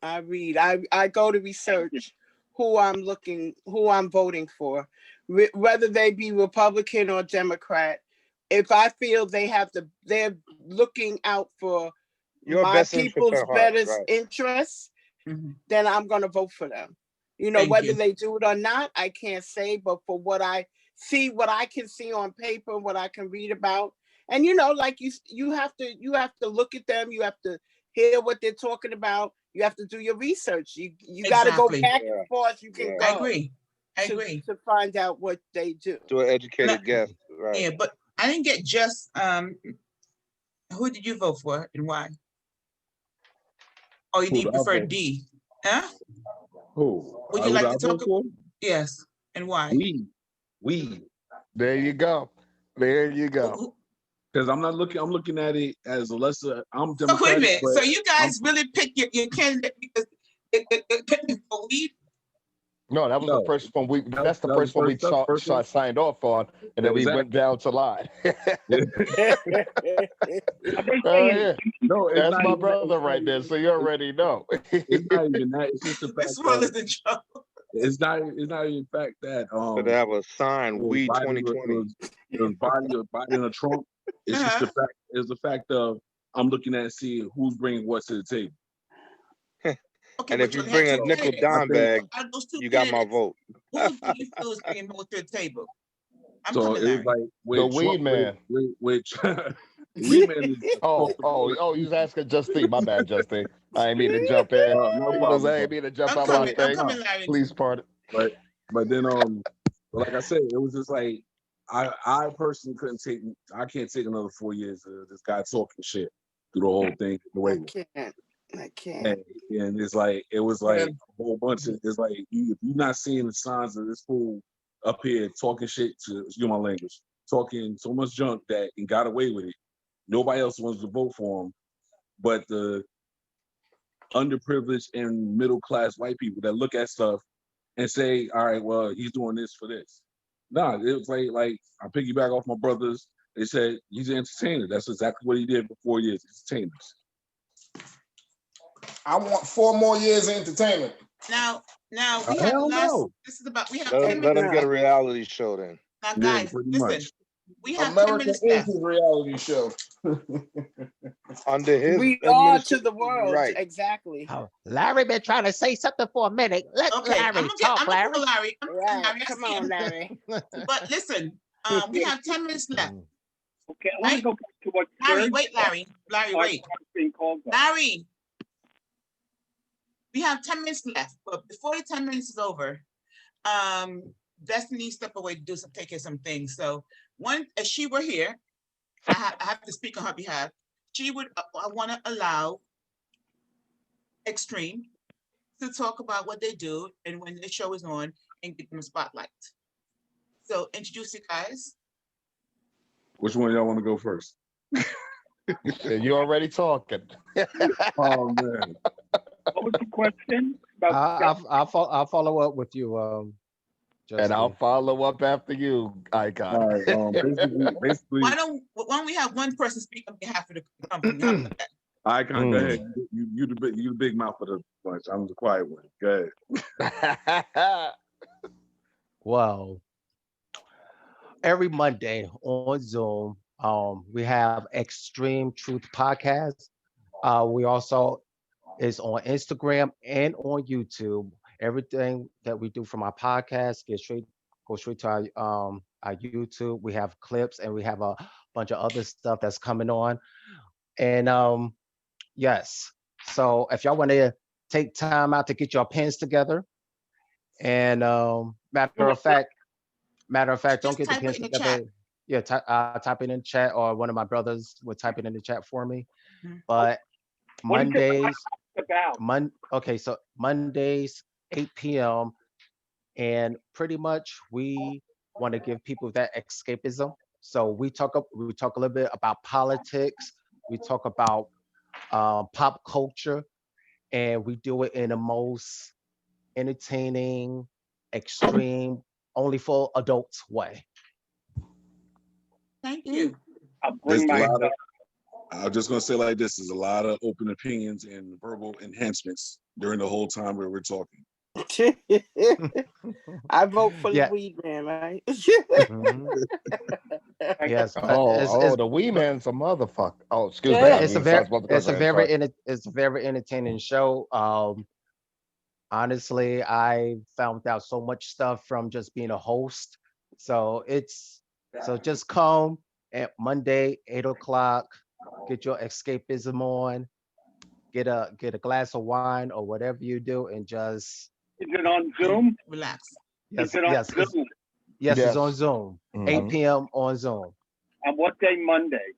I go to research who I'm voting for, whether they be Republican or Democrat. If I feel they're looking out for my people's best interests, then I'm going to vote for them. You know, whether they do it or not, I can't say, but for what I see, what I can see on paper, what I can read about, and you know, like you have to look at them, you have to hear what they're talking about, you have to do your research. You got to go back and forth. You can go. I agree to find out what they do. Do an educated guess, right? Yeah, but I didn't get just who did you vote for and why? Oh, you prefer D, huh? Who? Would you like to talk about? Yes, and why? Weed. There you go. Because I'm looking at it as a lesser. I'm So Democratic. wait a minute. So you guys really pick your candidate because for weed? No, that was the first one that's the first one we signed off on, and then we went down to lie. No, that's my brother right there, so you already know. It's not even that. It's just the fact that it's not even the fact that so they have a sign weed 2020. It was Biden or Trump. It's just the fact. It's the fact of I'm looking at seeing who's bringing what to the table. Okay, and if you bring a nickel dime bag, you got my vote. Who do you feel is bringing more to the table? So it was like the weed man. Which weed man is oh, you was asking Justine. My bad, Justine. I ain't mean to jump in. I ain't mean to jump out my thing. Please pardon. But then like I said, it was just like I personally I can't take another 4 years of this guy talking shit through the whole thing. I can't. And it's like it was like a whole bunch of it's like if you're not seeing the signs of this fool up here talking shit to my language, talking so much junk that and got away with it. Nobody else wants to vote for him, but the underprivileged and middle class white people that look at stuff and say, all right, well, he's doing this for this. No, it was like I piggyback off my brothers. They said he's an entertainer. That's exactly what he did for 4 years. Entertainers. I want 4 more years of entertainment. Now we have Hell last. No. This is about. We have Let 10 him, let minutes him get a left. reality show then. Now, Yeah, guys, pretty listen. much. We have 10 American minutes is left. his reality show. Under his We are to administration, the world. right? Exactly. Oh, Larry been trying to say something for a minute. Let Okay, Larry I'm talk, gonna Larry. call Larry. I'm gonna call Right. Larry. I Come see on, him. Larry. But listen, we have 10 minutes left. Okay, I want to go back to what Larry, Serge wait, Larry. Larry, wait. being called on. Larry, we have 10 minutes left, but before the 10 minutes is over, Destiny stepped away to take care of some things. So if she were here, I have to speak on her behalf. She would, I want to allow Extreme to talk about what they do and when the show is on and give them a spotlight. So introduce you guys. Which one y'all want to go first? You already talking. Oh man. What was the question? I'll follow up with you. And I'll Justin. follow up after you, Icon. All right. Basically, Why don't we have one person speak on behalf of the company? How about that? Icon, go ahead. You the big mouth of the bunch. I'm the quiet one. Go ahead. Well, every Monday on Zoom, we have Extreme Truth Podcast. We also is on Instagram and on YouTube. Everything that we do from our podcast go straight to our YouTube. We have clips and we have a bunch of other stuff that's coming on. And yes, so if y'all want to take time out to get your pens together, and matter of fact, don't get the type it pens in the together. chat. Yeah, type it in the chat, or one of my brothers would type it in the chat for me. Mhm. But What is it Mondays, about? okay, so Mondays, 8 p.m. And pretty much we want to give people that escapism. So we talk a little bit about politics. We talk about pop culture, and we do it in the most entertaining, extreme, only for adults way. Thank you. I'll There's bring a lot myself. I'm just gonna say like this: there's a lot of open opinions and verbal enhancements during the whole time where we're talking. I vote for Yeah. the weed man, right? Mhm. Yes, but The wee man's a motherfucker. Oh, excuse me. Yeah, I it's a mean, very supposed to go ahead, it's a very entertaining show. Honestly, I found out so much stuff from just being a host. So just come at Monday, 8 o'clock, get your escapism on, get a glass of wine or whatever you do, and just Is it on Zoom? Relax. Is it on Zoom? It's on Zoom. Mhm. 8 p.m. on Zoom. On what day? Monday.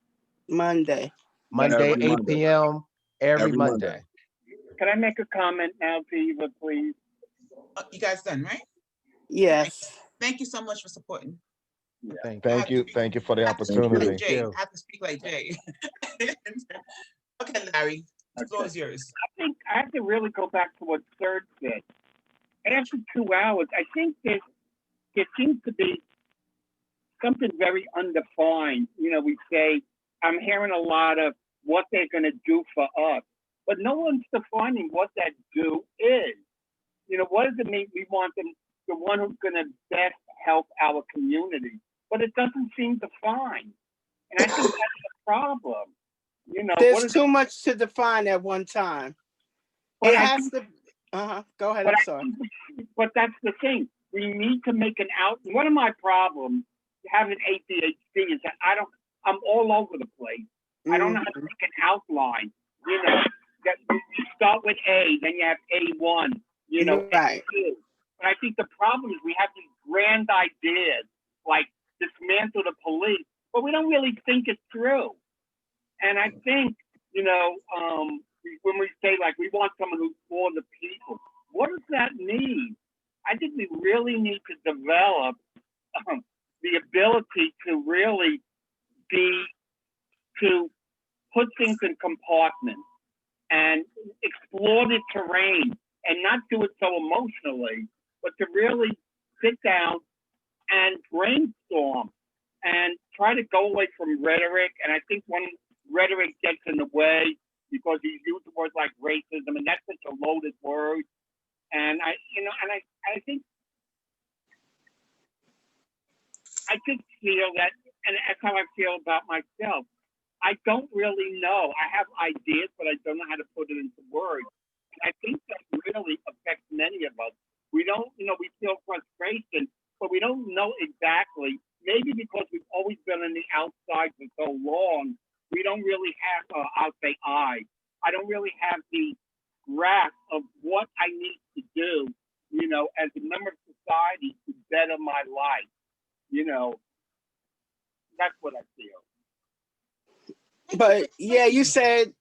Monday. Monday, Every 8 Monday. p.m. every Every Monday. Monday. Can I make a comment now, Eva, please? You guys done, right? Yes. Thank you so much for supporting. Thank you for the I have to speak like opportunity. Jay. I have to speak like Jay. Okay, Larry, the floor is yours. I think I have to really go back to what Serge said. After 2 hours, I think there seems to be something very undefined. You know, we say, I'm hearing a lot of what they're going to do for us, but no one's defining what that do is. You know, what does it mean? We want them, the one who's going to best help our community, but it doesn't seem defined. And I think that's the problem. You know, There's too much to define at one time. It has to. Go ahead. I'm sorry. But that's the thing. We need to make an out. One of my problems having ADHD is that I'm all over the place. I don't know how to make an outline. You know, that you start with A, then you have A1. You know, right. A2. But I think the problem is we have these grand ideas like dismantle the police, but we don't really think it through. And I think, you know, when we say like we want someone who's for the people, what does that mean? I think we really need to develop the ability to really to put things in compartments and explore the terrain and not do it so emotionally, but to really sit down and brainstorm and try to go away from rhetoric. And I think when rhetoric gets in the way because you use words like racism, and that's such a loaded word. And I think I just feel that, and that's how I feel about myself. I don't really know. I have ideas, but I don't know how to put it into words. And I think that really affects many of us. We don't, we feel frustration, but we don't know exactly. Maybe because we've always been on the outside for so long, we don't really have, I don't really have the grasp of what I need to do, as a member of society to better my life. That's what I feel. But yeah, you said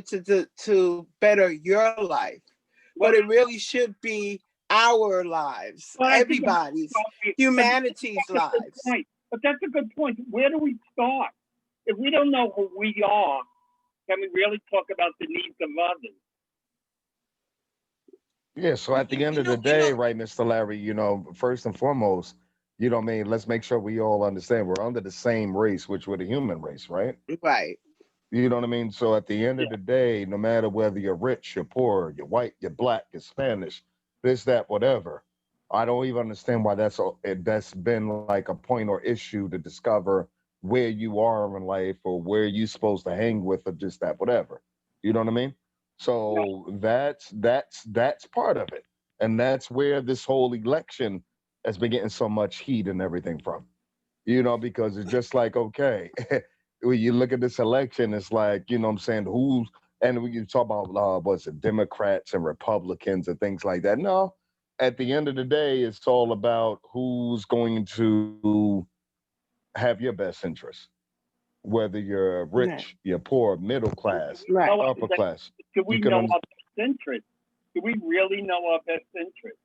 to better your life, but it really should be our lives, everybody's, humanity's lives. But that's a good point. Where do we start? If we don't know who we are, can we really talk about the needs of others? Yeah, so at the end of the day, right, Mr. Larry, first and foremost, let's make sure we all understand we're under the same race, which we're the human race, right? Right. You know what I mean? So at the end of the day, no matter whether you're rich, you're poor, you're white, you're black, you're Spanish, this, that, whatever, I don't even understand why that's been like a point or issue to discover where you are in life or where you're supposed to hang with or just that, whatever. You know what I mean? So that's part of it. And that's where this whole election has been getting so much heat and everything from, because it's just like, okay, when you look at this election, it's like, I'm saying, and when you talk about, Democrats and Republicans and things like that. No, at the end of the day, it's all about who's going to have your best interest, whether you're rich, you're poor, middle class, upper class. Do we know our best interest? Do we really know our best interest?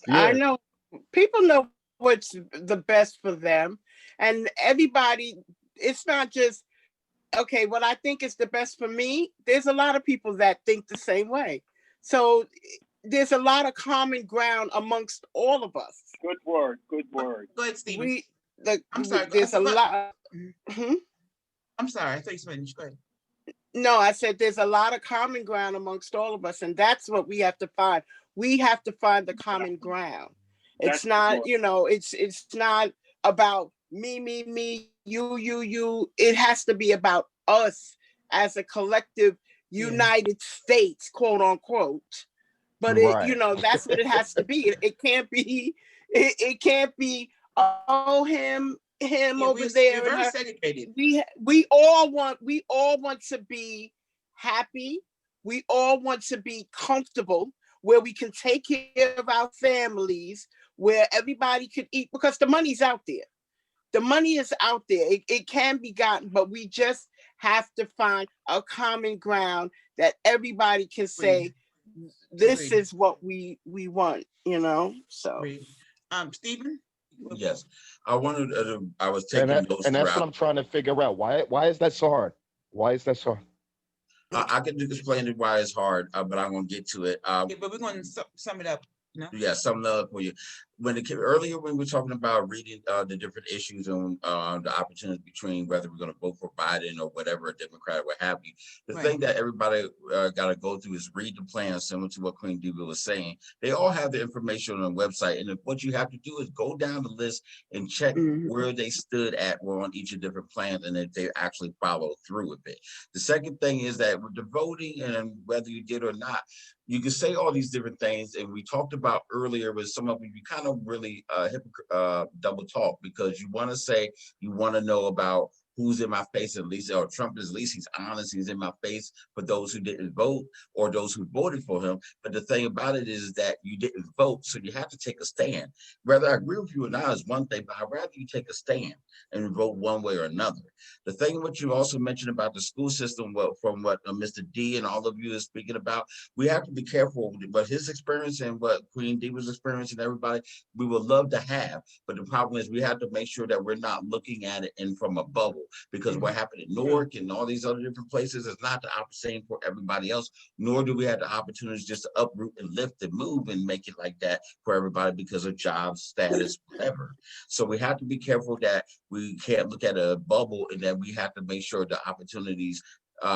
Yeah. I know people know what's the best for them, and everybody, it's not just, okay, what I think is the best for me. There's a lot of people that think the same way. So there's a lot of common ground amongst all of us. Good word. Go ahead, Stephen. I'm sorry. There's a lot. I'm sorry. I thought you finished. Go ahead. No, I said there's a lot of common ground amongst all of us, and that's what we have to find. We have to find the common ground. It's not, it's not about me, you. It has to be about us as a collective United States, quote unquote. But that's what it has to be. It can't be. It can't be. Oh, him over there. We're very segregated. We all want to be happy. We all want to be comfortable, where we can take care of our families, where everybody can eat, because the money's out there. The money is out there. It can be gotten, but we just have to find a common ground that everybody can say, this is what we want, so. Stephen? Yes, I was taking those, and that's what I'm trying to figure out. Why is that so hard? Why is that so hard? I can explain why it's hard, but I'm gonna get to it. But we're going to sum it up. Yeah, sum it up for you. Earlier when we were talking about reading the different issues on the opportunity between whether we're going to vote for Biden or whatever, a Democrat or what have you, the thing that everybody got to go through is read the plan, similar to what Queen Diva was saying. They all have the information on the website, and what you have to do is go down the list and check where they stood at on each of the different plans, and if they actually follow through with it. The second thing is that with the voting, and whether you did or not, you can say all these different things, and we talked about earlier with some of you kind of really double talk, because you want to say you want to know about who's in my face, at least, or Trump is, at least he's honest, he's in my face for those who didn't vote or those who voted for him. But the thing about it is that you didn't vote, so you have to take a stand. Whether I agree with you or not is one thing, but I'd rather you take a stand and vote one way or another. The thing what you also mentioned about the school system, from what Mr. D and all of you is speaking about, we have to be careful with his experience and what Queen D was experiencing, everybody, we would love to have. But the problem is we have to make sure that we're not looking at it in from a bubble. because what happened in Newark and all these other different places is not the same for everybody else, nor do we have the opportunities just to uproot and lift and move and make it like that for everybody because of job status, whatever. So we have to be careful that we can't look at a bubble, and that we have to make sure the opportunities,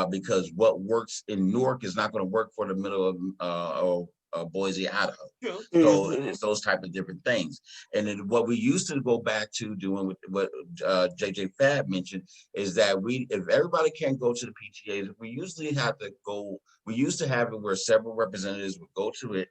because what works in Newark is not going to work for the middle of Boise, Idaho. True. So it's those type of different things. And then what we used to go back to doing with what JJ Fab mentioned is that if everybody can't go to the PTAs, we usually have to go. We used to have it where several representatives would go to the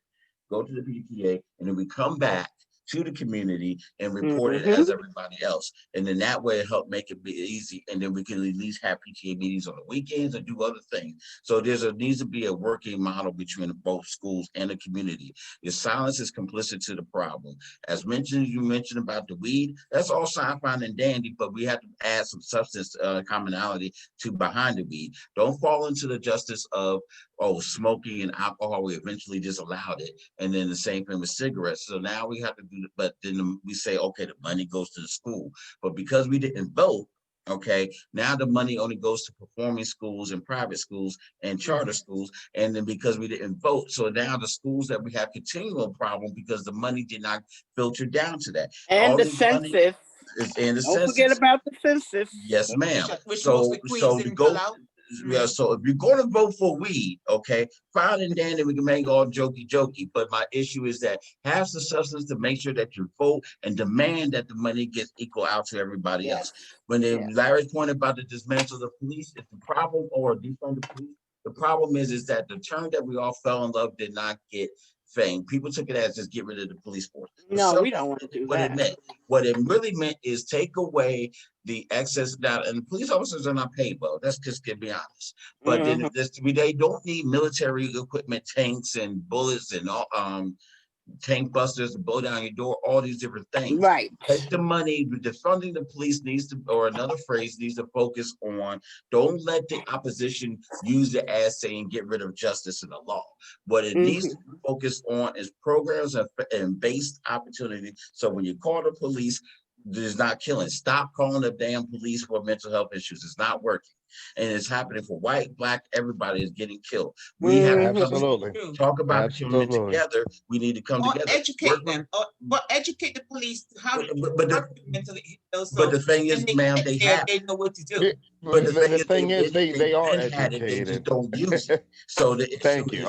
PTA, and then we come back to the community and report it as everybody else. And then that way it helped make it be easy. And then we can at least have PTA meetings on the weekends and do other things. So needs to be a working model between both schools and the community. Your silence is complicit to the problem. As you mentioned about the weed, that's all fine and dandy, but we have to add some substance commonality to behind the weed. Don't fall into the justice of, smoking and alcohol, we eventually disallowed it. And then the same thing with cigarettes. So now we have to do it, but then we say, okay, the money goes to the school. But because we didn't vote, okay, now the money only goes to performing schools and private schools and charter schools. And then because we didn't vote, so now the schools that we have continual problem because the money did not filter down to that. And all the census. Don't forget about the census. Yes, ma'am. Which mostly Queens didn't fill out. Yeah, so if you're going to vote for weed, okay, fine and dandy, we can make all jokey. But my issue is that have the substance to make sure that you vote and demand that the money gets equal out to everybody else. When Larry's point about the dismantle of the police, it's the problem, or defund the police. The problem is that the term that we all fell in love did not get fame. People took it as just get rid of the police force. No, we don't want to do that. What it really meant is take away the excess that, and the police officers are not paid well. That's just to be honest. But then they don't need military equipment, tanks and bullets and all tank busters to blow down your door, all these different things. Right. Take the money, defunding the police needs to, or another phrase needs to focus on, don't let the opposition use it as saying get rid of justice and the law. What it needs to focus on is programs and based opportunity. So when you call the police, there's not killing. Stop calling the damn police for mental health issues. It's not working. And it's happening for white, black, everybody is getting killed. We have to talk about coming together. We need to come together. Educate them, but educate the police how to mentally ill. But the thing is, ma'am, they know what to do. But the thing is, they are educated. They just don't use it. So the Thank you.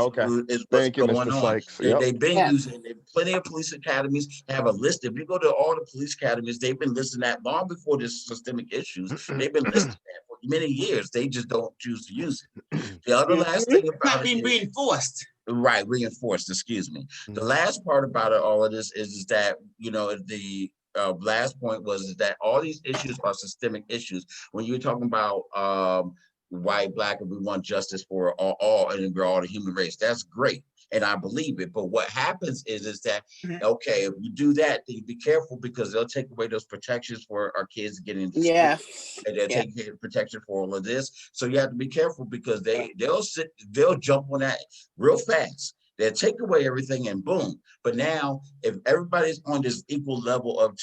Thank you, Mr. Sykes. They've been using it. Plenty of police academies have a list. If you go to all the police academies, they've been listing that long before this systemic issues. They've been listing that for many years. They just don't choose to use it. The other last thing about it, being reinforced. Right, reinforced. Excuse me. The last part about all of this is that the last point was that all these issues are systemic issues. When you're talking about white, black, and we want justice for all, and we're all the human race, that's great. And I believe it. But what happens is that, okay, if you do that, then you be careful because they'll take away those protections for our kids getting into school. And they'll take protection for all of this. So you have to be careful because they'll jump on that real fast. They'll take away everything and boom. But now, if everybody's on this equal level of,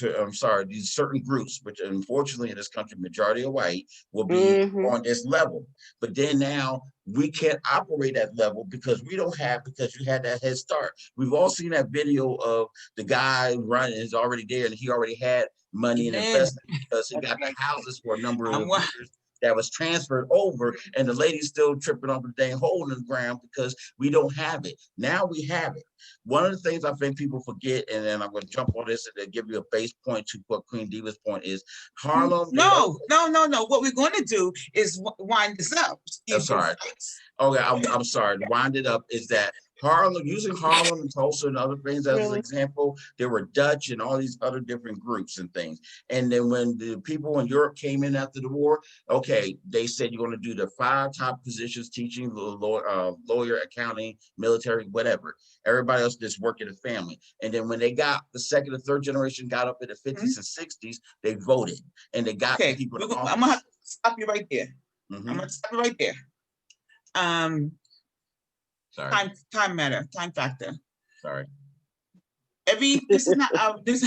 these certain groups, which unfortunately in this country, majority of white, will be on this level. But then now, we can't operate at level because you had that head start. We've all seen that video of the guy running is already there and he already had money and investment because he got the houses for a number of years that was transferred over, and the lady's still tripping on the dang hole in the ground because we don't have it. Now we have it. One of the things I think people forget, and then I'm going to jump on this and then give you a base point to what Queen Diva's point is. Harlem. No. What we're going to do is wind this up. I'm sorry. Okay, I'm sorry. To wind it up is that Harlem, using Harlem and Tulsa and other things as an example, there were Dutch and all these other different groups and things. And then when the people in Europe came in after the war, okay, they said you're going to do the 5 top positions, teaching, lawyer, accounting, military, whatever. Everybody else just work in a family. And then when they got the second and third generation got up in the 50s and 60s, they voted and they got people. I'm going to stop you right there. I'm going to stop you right there. Sorry. Time factor. Sorry. This is not this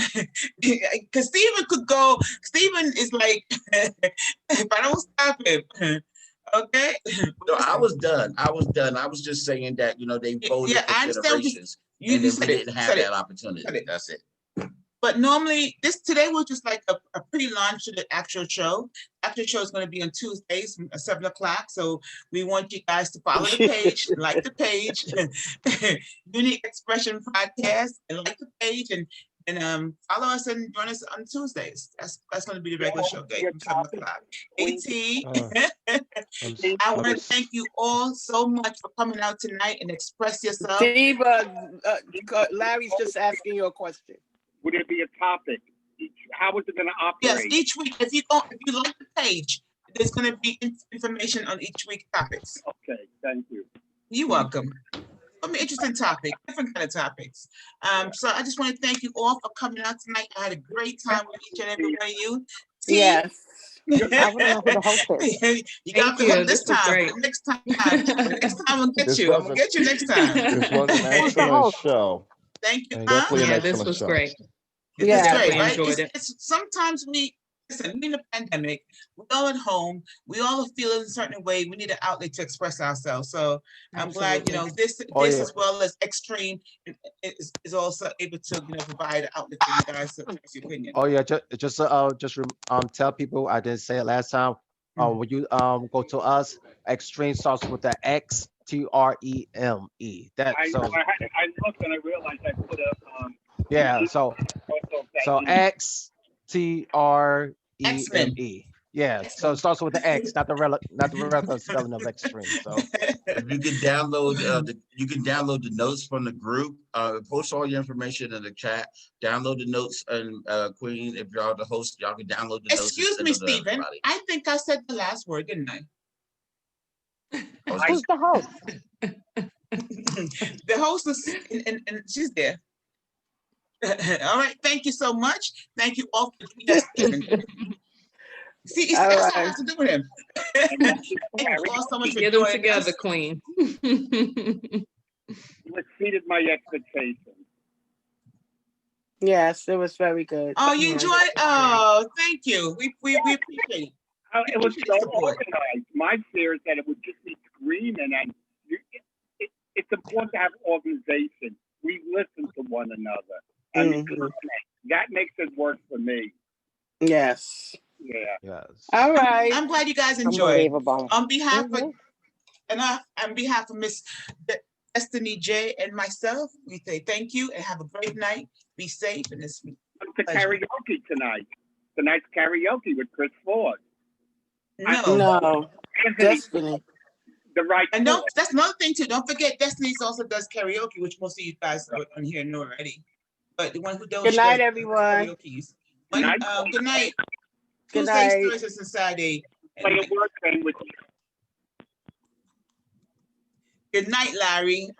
because Stephen could go. Stephen is like, if I don't stop him, okay. No, I was done. I was just saying that, they voted for I understand generations, you and then we said it, didn't have that opportunity. That's it. But normally, today was just like a pre-launch to the actual show. Actual show is going to be on Tuesdays at 7 o'clock. So we want you guys to follow the page, like the page, UNIQ Expression Podcast, and like the page, and follow us and join us on Tuesdays. That's going to be the regular show day from 7 o'clock. I want to thank you all so much for coming out tonight and express yourself. Steve, Larry's just asking you a question. Would it be a topic? How is it going to operate? Yes, each week. If you like the page, there's going to be information on each week topics. Okay, thank you. You're welcome. It'll be interesting topic, different kind of topics. So I just want to thank you all for coming out tonight. I had a great time with each and every one of you. Yes. I want to know who the host is. You got the hook this time. Next time. Next time we'll get you. I'm going to get you next time. This was an excellent show. Thank you. This was great. It's great, right? Enjoyed it. Sometimes we in the pandemic, we're all at home. We all are feeling a certain way. We need an outlet to express ourselves. So I'm glad, this as well as Extreme is also able to, provide an outlet for you guys to express your opinion. Oh yeah, just tell people, I didn't say it last time. When you go to us, Extreme starts with the XTREME. I looked and I realized I put a so XTREME. Yeah, so it starts with the X, not the regular spelling of Extreme. So you can download the notes from the group. Post all your information in the chat. Download the notes, and Queen, if y'all the host, y'all can download the notes. Excuse me, Stephen. I think I said the last word, didn't I? Who's the host? The host is, and she's there. All right, thank you so much. Thank you all for See, that's what I have to do with him. Thank you all so much for Get them together, Queen. You exceeded my expectations. Yes, it was very good. Oh, you enjoyed it? Oh, thank you. We appreciate it. It was so organized. My fear is that it would just be screaming, and it's important to have organization. We listen to one another. And that makes it work for me. Yes. Yeah. Yes. All right. I'm glad you guys enjoyed. On behalf of Miss Destinee Jae and myself, we say thank you and have a great night. Be safe and it's the karaoke tonight. Tonight's karaoke with Chris Ford. No. Destiny. The right. And that's another thing too. Don't forget, Destiny also does karaoke, which most of you guys on here know already. But the one who don't. Good night, everyone. Good night. Good night. Tuesdays, Thursdays, and Saturday. Play a word game with you. Good night, Larry.